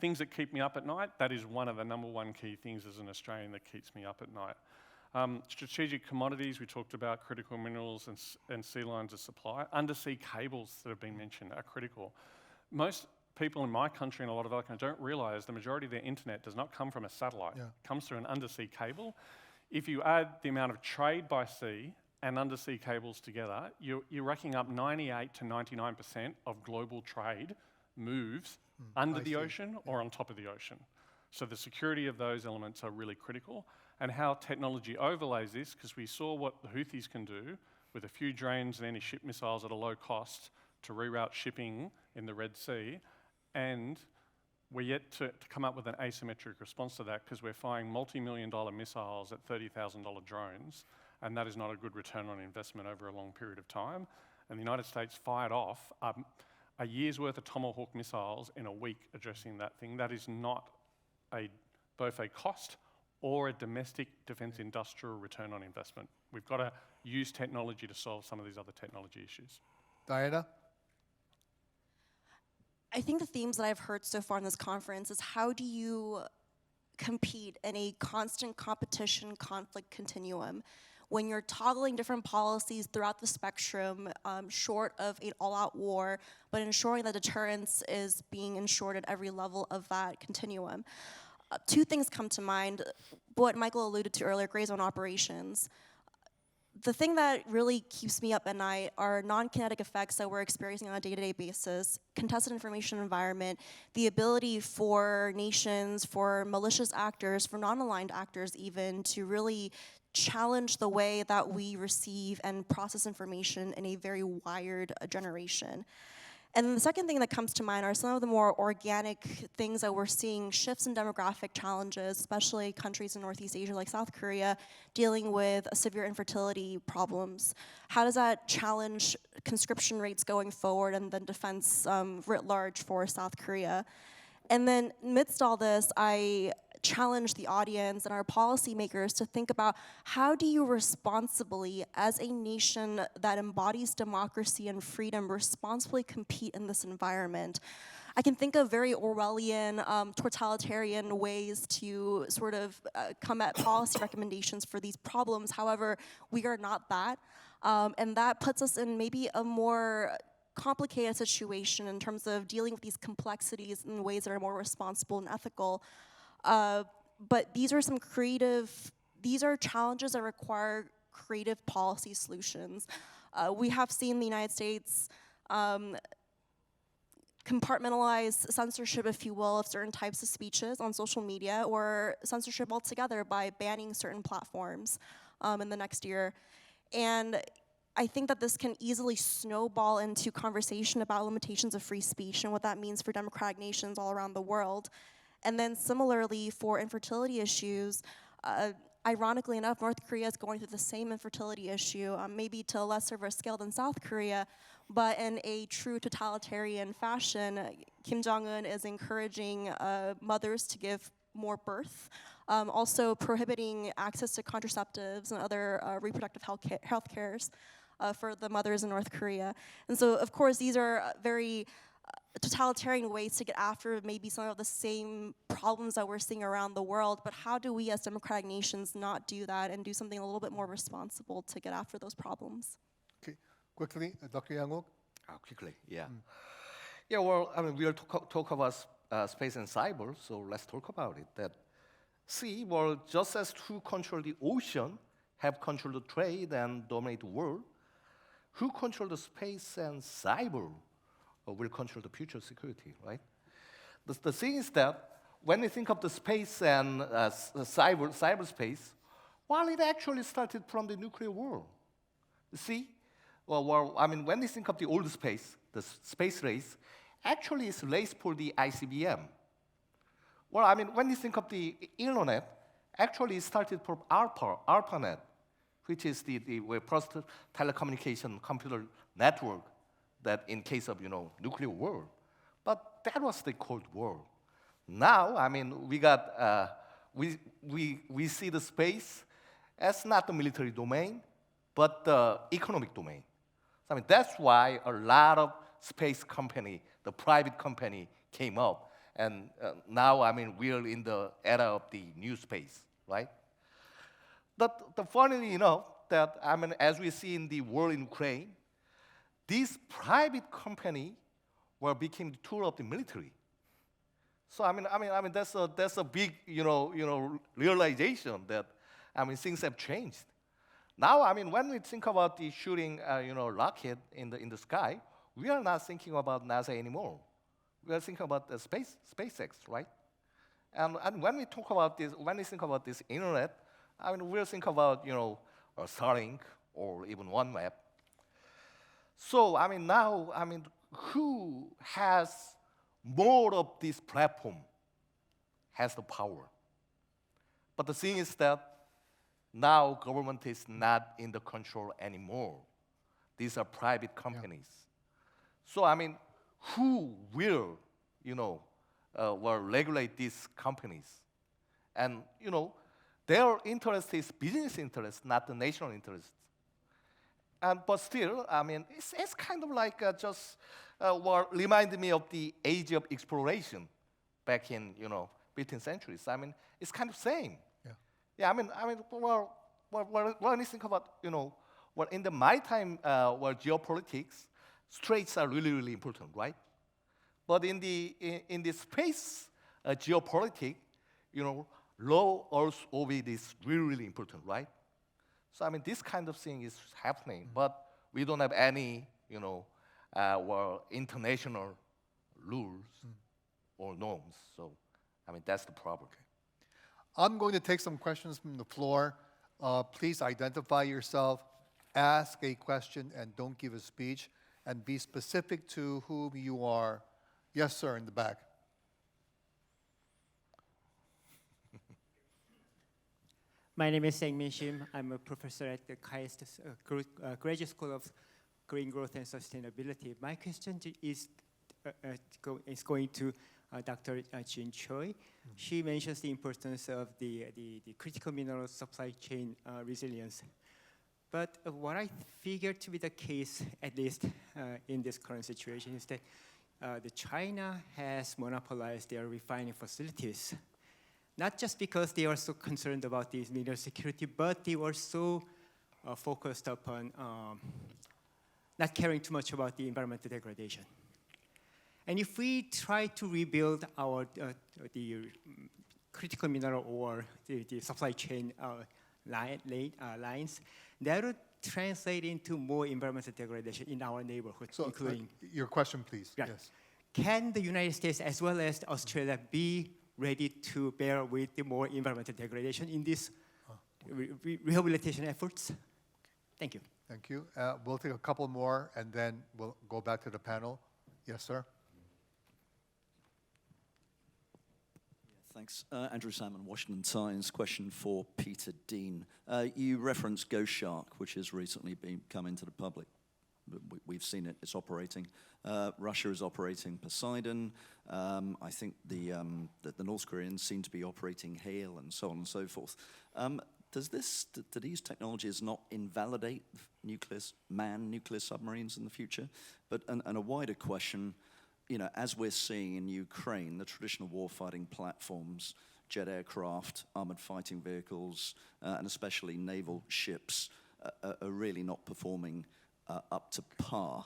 Things that keep me up at night, that is one of the #1 key things as an Australian that keeps me up at night. Strategic commodities, we talked about critical minerals and sea lines of supply. Undersea cables that have been mentioned are critical. Most people in my country and a lot of other countries don't realise the majority of their internet does not come from a satellite. It comes through an undersea cable. If you add the amount of trade by sea and undersea cables together, you're racking up 98 to 99% of global trade moves under the ocean or on top of the ocean. So the security of those elements are really critical. And how technology overlays this, because we saw what the Houthis can do with a few drones and anti-ship missiles at a low cost to reroute shipping in the Red Sea, and we're yet to come up with an asymmetric response to that because we're firing multi-million-dollar missiles at $30,000 drones, and that is not a good return on investment over a long period of time. And the United States fired off a year's worth of Tomahawk missiles in a week addressing that thing. That is not both a cost or a domestic defence industrial return on investment. We've got to use technology to solve some of these other technology issues. Diana? I think the themes that I've heard so far in this conference is how do you compete in a constant competition conflict continuum when you're toggling different policies throughout the spectrum, short of an all-out war, but ensuring that deterrence is being ensured at every level of that continuum. 2 things come to mind. What Michael alluded to earlier, gray zone operations. The thing that really keeps me up at night are non-kinetic effects that we're experiencing on a day-to-day basis, contested information environment, the ability for nations, for malicious actors, for non-aligned actors even, to really challenge the way that we receive and process information in a very wired generation. And then the second thing that comes to mind are some of the more organic things that we're seeing, shifts in demographic challenges, especially countries in Northeast Asia like South Korea, dealing with severe infertility problems. How does that challenge conscription rates going forward and then defense writ large for South Korea? And then amidst all this, I challenge the audience and our policymakers to think about how do you responsibly, as a nation that embodies democracy and freedom, responsibly compete in this environment. I can think of very Orwellian, totalitarian ways to sort of come at policy recommendations for these problems. However, we are not that. And that puts us in maybe a more complicated situation in terms of dealing with these complexities in ways that are more responsible and ethical. But these are these are challenges that require creative policy solutions. We have seen the United States compartmentalize censorship, if you will, of certain types of speeches on social media, or censorship altogether by banning certain platforms in the next year. And I think that this can easily snowball into conversation about limitations of free speech and what that means for democratic nations all around the world. And then similarly for infertility issues, ironically enough, North Korea is going through the same infertility issue, maybe to a lesser of a scale than South Korea, but in a true totalitarian fashion. Kim Jong-un is encouraging mothers to give more birth, also prohibiting access to contraceptives and other reproductive health cares for the mothers in North Korea. And so, of course, these are very totalitarian ways to get after maybe some of the same problems that we're seeing around the world, but how do we as democratic nations not do that and do something a little bit more responsible to get after those problems? Okay, quickly, Dr. Yang-wook. Quickly, yeah. Yeah, well, I mean, we'll talk about space and cyber, so let's talk about it. That, see, well, just as who control the ocean have controlled the trade and dominate the world, who control the space and cyber will control the future security, right? The thing is that when we think of the space and cyberspace, well, it actually started from the nuclear war. You see? Well, I mean, when we think of the old space, the space race, actually it's race for the ICBM. Well, I mean, when we think of the internet, actually it started from ARPANET, which is the first telecommunication computer network that in case of, nuclear war. But that was the Cold War. Now, I mean, we see the space as not the military domain, but the economic domain. I mean, that's why a lot of space company, the private company, came up. And now, I mean, we're in the era of the new space, right? But funnily enough, that I mean, as we see in the war in Ukraine, these private company became the tool of the military. So I mean, that's a big, realization that things have changed. Now, I mean, when we think about the shooting, rocket in the sky, we are not thinking about NASA anymore. We are thinking about the SpaceX, right? And when we talk about this, when we think about this internet, I mean, we'll think about, Starlink or even OneWeb. So, I mean, now, who has more of this platform has the power. But the thing is that now government is not in the control anymore. These are private companies. Yeah. So, I mean, who will, will regulate these companies? And, their interest is business interest, not the national interest. But still, I mean, it's kind of like just what reminded me of the age of exploration back in, 15th centuries. I mean, it's kind of same. Yeah. Yeah. When you think about, in the maritime geopolitics, straits are really, really important, right? But in the space geopolitics, low Earth orbit is really, really important, right? So, I mean, this kind of thing is happening, but we don't have any, international rules or norms. So, I mean, that's the problem. Okay. I'm going to take some questions from the floor. Please identify yourself, ask a question, and don't give a speech. and be specific to whom you are. Yes, sir, in the back. My name is Sang-Min Shim. I'm a professor at the KAIST Graduate School of Green Growth and Sustainability. My question is going to Dr. Jean Choi. She mentions the importance of the critical mineral supply chain resilience. But what I figured to be the case, at least in this current situation, is that China has monopolized their refining facilities. Not just because they are so concerned about these mineral security, but they were so focused upon not caring too much about the environmental degradation. And if we try to rebuild our the critical mineral or the supply chain lines, that would translate into more environmental degradation in our neighborhood, So, including. your question, please. Right. Yes. Can the United States as well as Australia be ready to bear with the more environmental degradation in these rehabilitation efforts? Thank you. Thank you. We'll take a couple more, and then we'll go back to the panel. Yes, sir. Thanks. Andrew Salmon, Washington Times. Question for Peter Dean. You referenced Ghost Shark, which has recently come into the public. We've seen it, it's operating. Russia is operating Poseidon. I think the North Koreans seem to be operating Hail and so on and so forth. Do these technologies not invalidate manned nuclear submarines in the future? But and a wider question, as we're seeing in Ukraine, the traditional warfighting platforms, jet aircraft, armored fighting vehicles, and especially naval ships are really not performing up to par.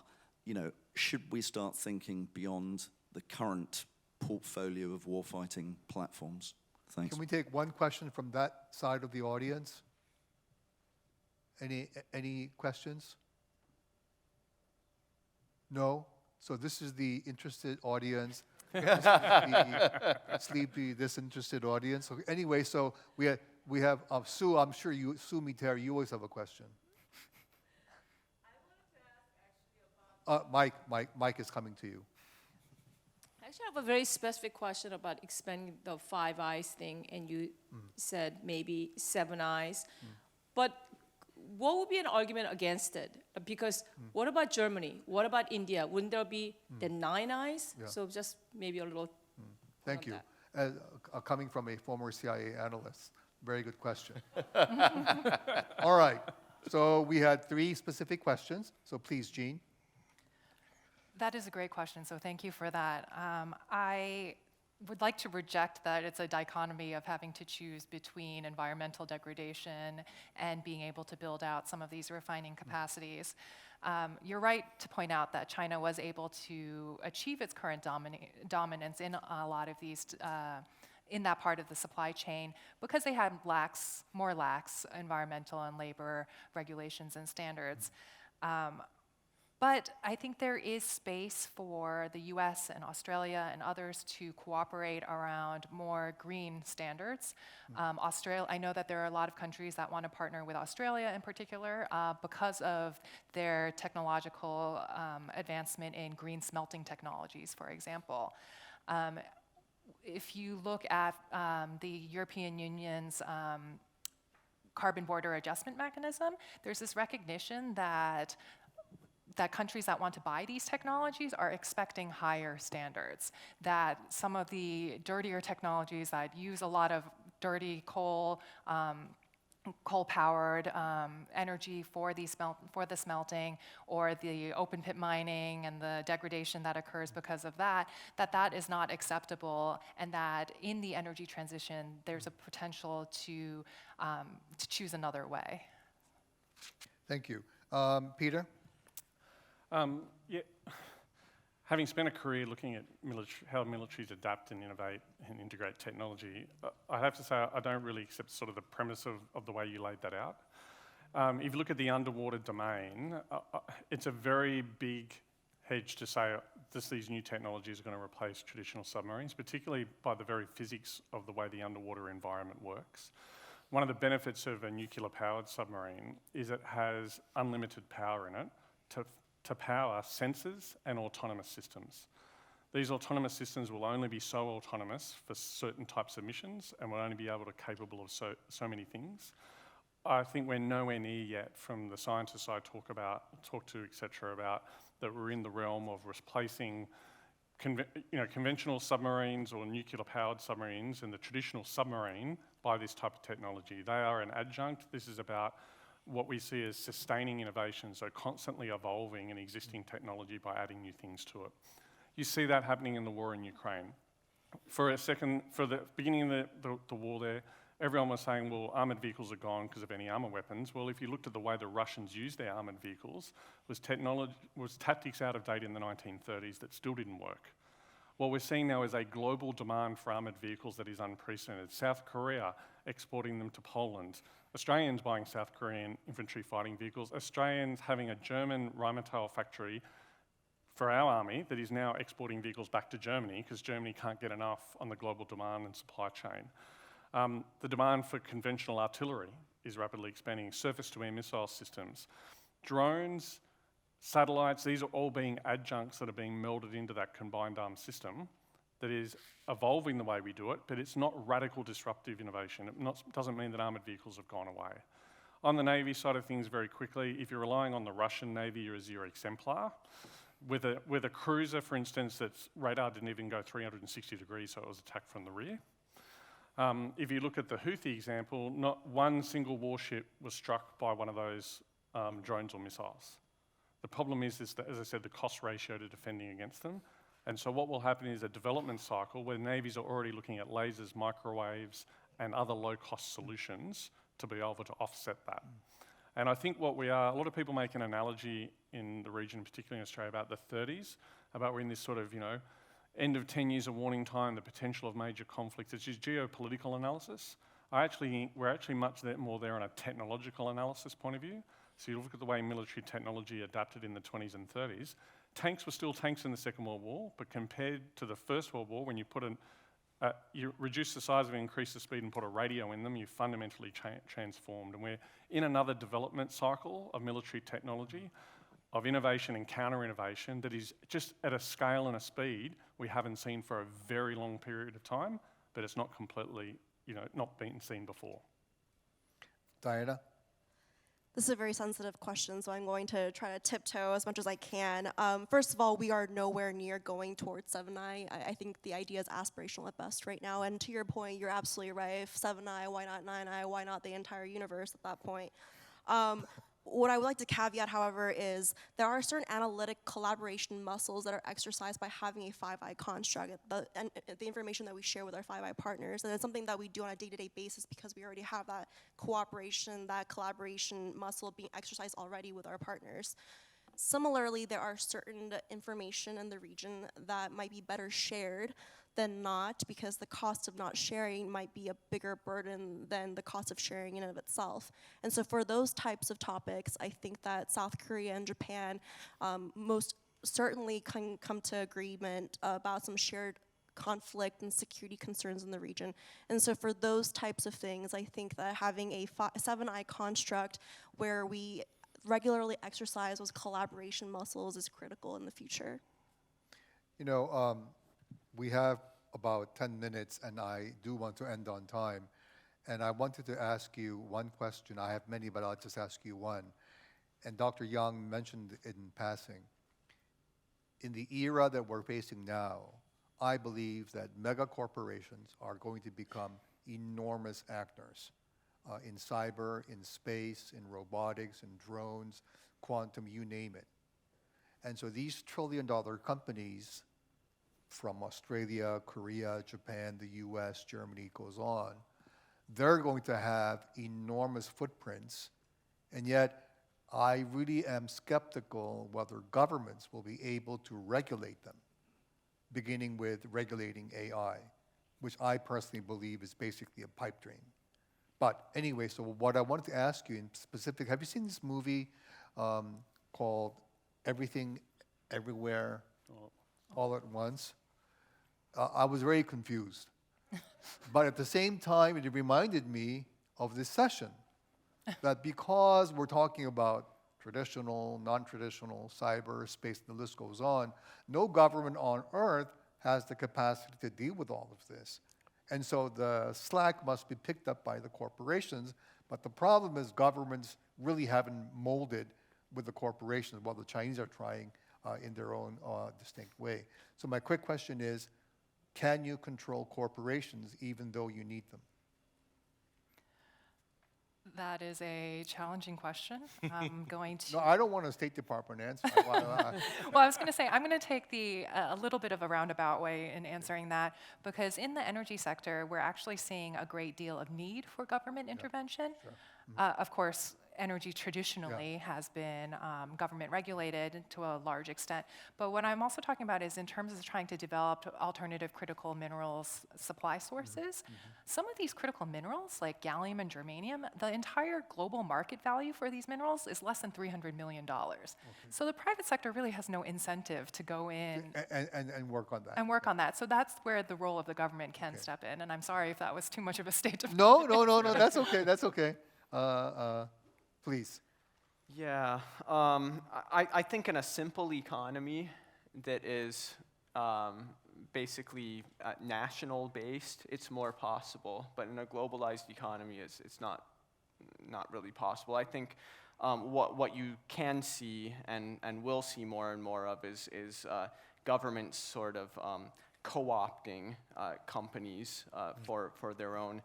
Should we start thinking beyond the current portfolio of warfighting platforms? Thanks. Can we take one question from that side of the audience? Any questions? No? So this is the interested audience. Sleepy, disinterested audience. So anyway, so we have Sue. I'm sure Sue Miter, you always have a question. Mike is coming to you. I actually have a very specific question about expanding the Five Eyes thing, and you said maybe Seven Eyes. But what would be an argument against it? Because what about Germany? What about India? Wouldn't there be the Nine Eyes? Yeah. So just maybe a little. Thank you. Coming from a former CIA analyst, very good question. All right. So we had 3 specific questions. So please, Jean. That is a great question, so thank you for that. I would like to reject that it's a dichotomy of having to choose between environmental degradation and being able to build out some of these refining capacities. You're right to point out that China was able to achieve its current dominance in a lot of these, in that part of the supply chain, because they had more lax environmental and labor regulations and standards. But I think there is space for the US and Australia and others to cooperate around more green standards. I know that there are a lot of countries that want to partner with Australia in particular because of their technological advancement in green smelting technologies, for example. If you look at the European Union's carbon border adjustment mechanism, there's this recognition that countries that want to buy these technologies are expecting higher standards, that some of the dirtier technologies that use a lot of dirty coal-powered energy for the smelting, or the open pit mining and the degradation that occurs because of that is not acceptable, and that in the energy transition there's a potential to choose another way. Thank you. Peter? Yeah, having spent a career looking at how militaries adapt and innovate and integrate technology, I have to say I don't really accept sort of the premise of the way you laid that out. If you look at the underwater domain, it's a very big hedge to say these new technologies are going to replace traditional submarines, particularly by the very physics of the way the underwater environment works. One of the benefits of a nuclear-powered submarine is it has unlimited power in it to to power sensors and autonomous systems. These autonomous systems will only be so autonomous for certain types of missions and will only be capable of so many things. I think we're nowhere near yet from the scientists I talk to, etc., about that we're in the realm of replacing conventional submarines or nuclear-powered submarines and the traditional submarine by this type of technology. They are an adjunct. This is about what we see as sustaining innovation, so constantly evolving an existing technology by adding new things to it. You see that happening in the war in Ukraine. For the beginning of the war there, everyone was saying, well, armoured vehicles are gone because of any armour weapons. Well, if you looked at the way the Russians used their armoured vehicles, was tactics out of date in the 1930s that still didn't work. What we're seeing now is a global demand for armoured vehicles that is unprecedented. South Korea exporting them to Poland. Australians buying South Korean infantry fighting vehicles. Australians having a German Rheinmetall factory for our army that is now exporting vehicles back to Germany because Germany can't get enough on the global demand and supply chain. The demand for conventional artillery is rapidly expanding, surface-to-air missile systems. Drones, satellites, these are all being adjuncts that are being melded into that combined arms system that is evolving the way we do it, but it's not radical disruptive innovation. It doesn't mean that armoured vehicles have gone away. On the Navy side of things, very quickly, if you're relying on the Russian Navy, you're a zero exemplar. With a cruiser, for instance, that's radar didn't even go 360 degrees, so it was attacked from the rear. If you look at the Houthi example, not one single warship was struck by one of those drones or missiles. The problem is that, as I said, the cost ratio to defending against them. And so what will happen is a development cycle where navies are already looking at lasers, microwaves, and other low-cost solutions to be able to offset that. And I think a lot of people make an analogy in the region, particularly in Australia, about the 30s, about we're in this sort of, end of 10 years of warning time, the potential of major conflicts. It's just geopolitical analysis. We're actually much more there on a technological analysis point of view. So you look at the way military technology adapted in the 20s and 30s. Tanks were still tanks in the Second World War, but compared to the First World War, when you you reduce the size of it, increase the speed, and put a radio in them, you fundamentally transformed. And we're in another development cycle of military technology, of innovation and counter-innovation that is just at a scale and a speed we haven't seen for a very long period of time, but it's not completely, not been seen before. Diana? This is a very sensitive question, so I'm going to try to tiptoe as much as I can. First of all, we are nowhere near going towards 7i. I think the idea is aspirational at best right now. And to your point, you're absolutely right. If 7i, why not 9i? Why not the entire universe at that point? What I would like to caveat, however, is there are certain analytic collaboration muscles that are exercised by having a 5i construct, and the information that we share with our 5i partners. And it's something that we do on a day-to-day basis because we already have that cooperation, that collaboration muscle being exercised already with our partners. Similarly, there are certain information in the region that might be better shared than not, because the cost of not sharing might be a bigger burden than the cost of sharing in and of itself. And so for those types of topics, I think that South Korea and Japan most certainly can come to agreement about some shared conflict and security concerns in the region. And so for those types of things, I think that having a 7i construct where we regularly exercise those collaboration muscles is critical in the future. We have about 10 minutes, and I do want to end on time. And I wanted to ask you one question. I have many, but I'll just ask you one. And Dr. Yang mentioned it in passing. In the era that we're facing now, I believe that mega corporations are going to become enormous actors in cyber, in space, in robotics, in drones, quantum, you name it. And so these trillion-dollar companies from Australia, Korea, Japan, the US, Germany, goes on, they're going to have enormous footprints, and yet I really am skeptical whether governments will be able to regulate them, beginning with regulating AI, which I personally believe is basically a pipe dream. But anyway, so what I wanted to ask you in specific, have you seen this movie called Everything, Everywhere, All at Once? I was very confused. But at the same time, it reminded me of this session, that because we're talking about traditional, non-traditional, cyber, space, the list goes on. No government on earth has the capacity to deal with all of this. And so the slack must be picked up by the corporations, but the problem is governments really haven't molded with the corporations while the Chinese are trying in their own distinct way. So my quick question is, can you control corporations even though you need them? That is a challenging question. I'm going to. No, I don't want a State Department answer. Well, I was going to say, I'm going to take a little bit of a roundabout way in answering that, because in the energy sector, we're actually seeing a great deal of need for government intervention. Sure. Of course, energy traditionally has been government regulated to a large extent. But what I'm also talking about is in terms of trying to develop alternative critical minerals supply sources. Some of these critical minerals, like gallium and germanium, the entire global market value for these minerals is less than $300 million. So the private sector really has no incentive to go in and work on that. and work on that. So that's where the role of the government can step in. And I'm sorry if that was too much of a State Department. No, that's okay, that's okay. Please. Yeah, I think in a simple economy that is basically national-based, it's more possible. But in a globalized economy, it's not really possible. I think what you can see and will see more and more of is governments sort of co-opting companies for their own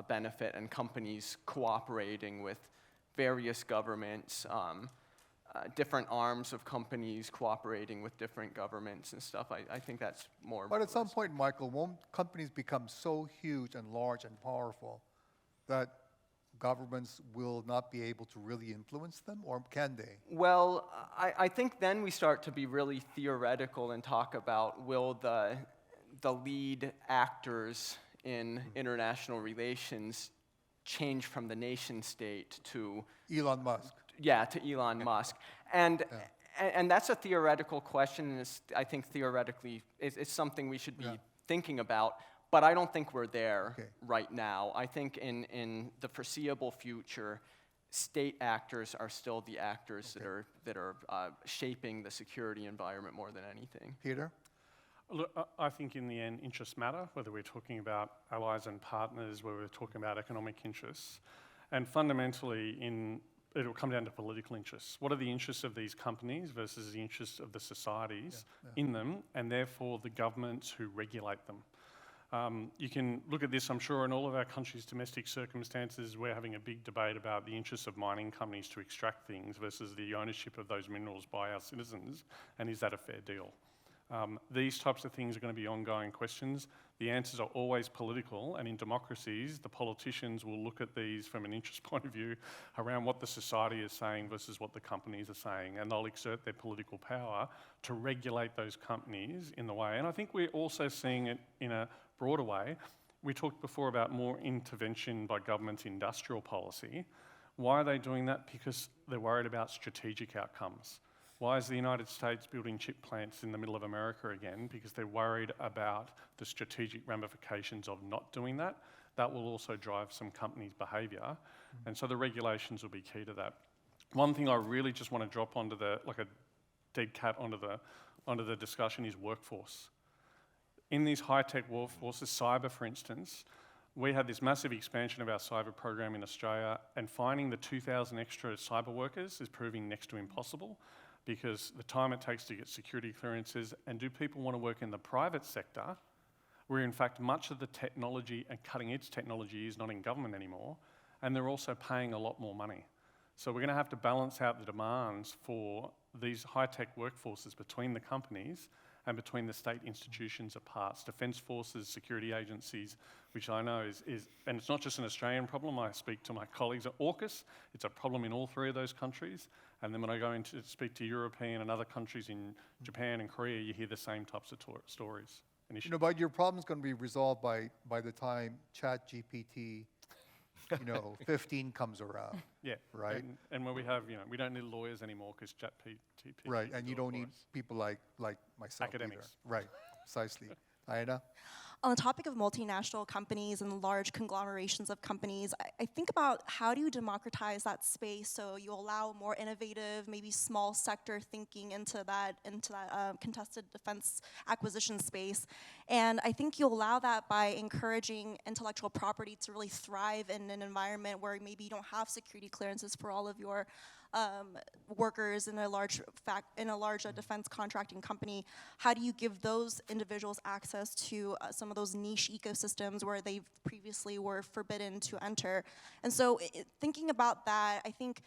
benefit, and companies cooperating with various governments, different arms of companies cooperating with different governments and stuff. I think that's more. But at some point, Michael, won't companies become so huge and large and powerful that governments will not be able to really influence them, or can they? Well, I think then we start to be really theoretical and talk about will the lead actors in international relations change from the nation state to Elon Musk. Yeah, to Elon Musk. And that's a theoretical question, and I think theoretically it's something we should be thinking about, but I don't think we're there right now. I think in the foreseeable future, state actors are still the actors that are shaping the security environment more than anything. Peter? Look, I think in the end, interests matter, whether we're talking about allies and partners, whether we're talking about economic interests. And fundamentally, it'll come down to political interests. What are the interests of these companies versus the interests of the societies in them, and therefore the governments who regulate them? You can look at this, I'm sure, in all of our countries' domestic circumstances, we're having a big debate about the interests of mining companies to extract things versus the ownership of those minerals by our citizens, and is that a fair deal? These types of things are going to be ongoing questions. The answers are always political, and in democracies, the politicians will look at these from an interest point of view around what the society is saying versus what the companies are saying, and they'll exert their political power to regulate those companies in the way. And I think we're also seeing it in a broader way. We talked before about more intervention by government's industrial policy. Why are they doing that? Because they're worried about strategic outcomes. Why is the United States building chip plants in the middle of America again? Because they're worried about the strategic ramifications of not doing that. That will also drive some companies' behaviour. And so the regulations will be key to that. One thing I really just want to drop onto like a dead cat onto the discussion is workforce. In these high-tech workforces, cyber for instance, we had this massive expansion of our cyber program in Australia, and finding the 2,000 extra cyber workers is proving next to impossible, because the time it takes to get security clearances, and do people want to work in the private sector, where in fact much of the technology and cutting-edge technology is not in government anymore, and they're also paying a lot more money. So we're going to have to balance out the demands for these high-tech workforces between the companies and between the state institutions of parts, defence forces, security agencies, which I know is, and it's not just an Australian problem. I speak to my colleagues at AUKUS. It's a problem in all three of those countries. And then when I go in to speak to European and other countries in Japan and Korea, you hear the same types of stories. You know, but your problem's going to be resolved by the time ChatGPT 15 comes around. Yeah. Right? And when we have, we don't need lawyers anymore because ChatGPT. Right, and you don't need people like myself Academics. either. Right, precisely. Diana? on the topic of multinational companies and large conglomerations of companies, I think about how do you democratize that space so you allow more innovative, maybe small sector thinking into that contested defense acquisition space. And I think you allow that by encouraging intellectual property to really thrive in an environment where maybe you don't have security clearances for all of your workers in a large defense contracting company. How do you give those individuals access to some of those niche ecosystems where they previously were forbidden to enter? And so thinking about that, I think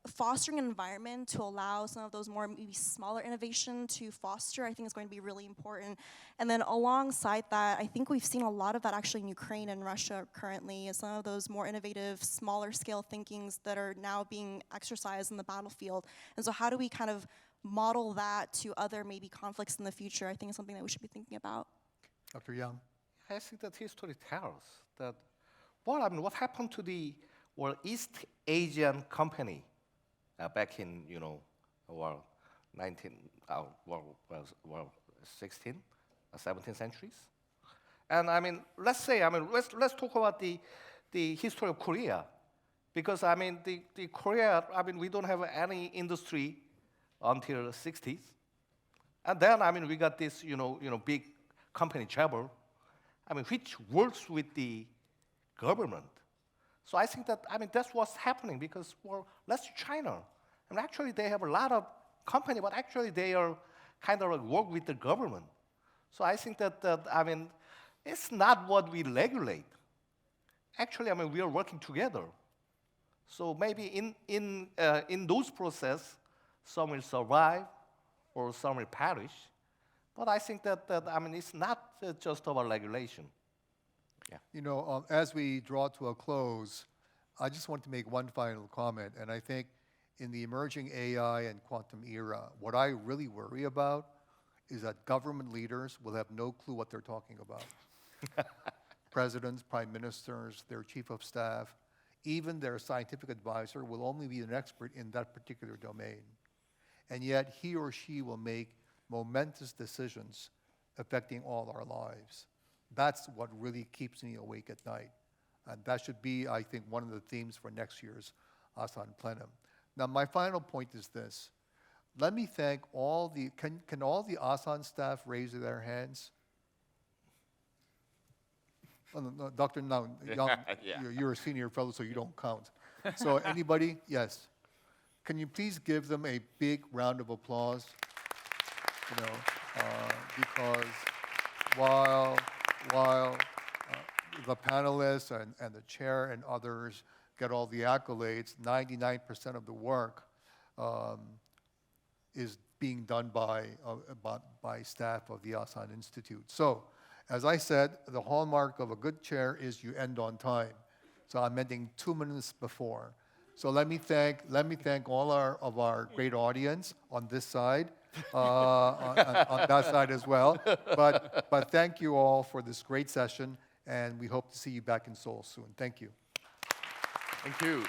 fostering an environment to allow some of those more maybe smaller innovation to foster, I think is going to be really important. And then alongside that, I think we've seen a lot of that actually in Ukraine and Russia currently, some of those more innovative, smaller scale thinkings that are now being exercised in the battlefield. And so how do we kind of model that to other maybe conflicts in the future, I think is something that we should be thinking about. Dr. Young? I think that history tells that, what happened to the East Asian company back in, 16th, 17th centuries. And let's talk about the history of Korea. Because the Korea, we don't have any industry until the 60s. And then, we got this, big company, Chaebol, which works with the government. So I think that, that's what's happening because, let's China. Actually, they have a lot of company, but actually they are kind of work with the government. So I think that, it's not what we regulate. Actually, we are working together. So maybe in those process, some will survive or some will perish. But I think that, it's not just about regulation. Yeah. As we draw to a close, I just want to make one final comment. And I think in the emerging AI and quantum era, what I really worry about is that government leaders will have no clue what they're talking about. Presidents, prime ministers, their chief of staff, even their scientific advisor will only be an expert in that particular domain. And yet he or she will make momentous decisions affecting all our lives. That's what really keeps me awake at night. And that should be, I think, one of the themes for next year's Asan Plenum. Now, my final point is this. Let me thank all the, can all the Asan staff raise their hands? Oh, no, Dr. Young, Yeah. you're a senior fellow, so you don't count. So anybody? Yes. Can you please give them a big round of applause? Because while the panelists and the chair and others get all the accolades, 99% of the work is being done by staff of the Asan Institute. So, as I said, the hallmark of a good chair is you end on time. So I'm ending 2 minutes before. So let me thank all of our great audience on this side, on that side as well. But thank you all for this great session, and we hope to see you back in Seoul soon. Thank you. Thank you.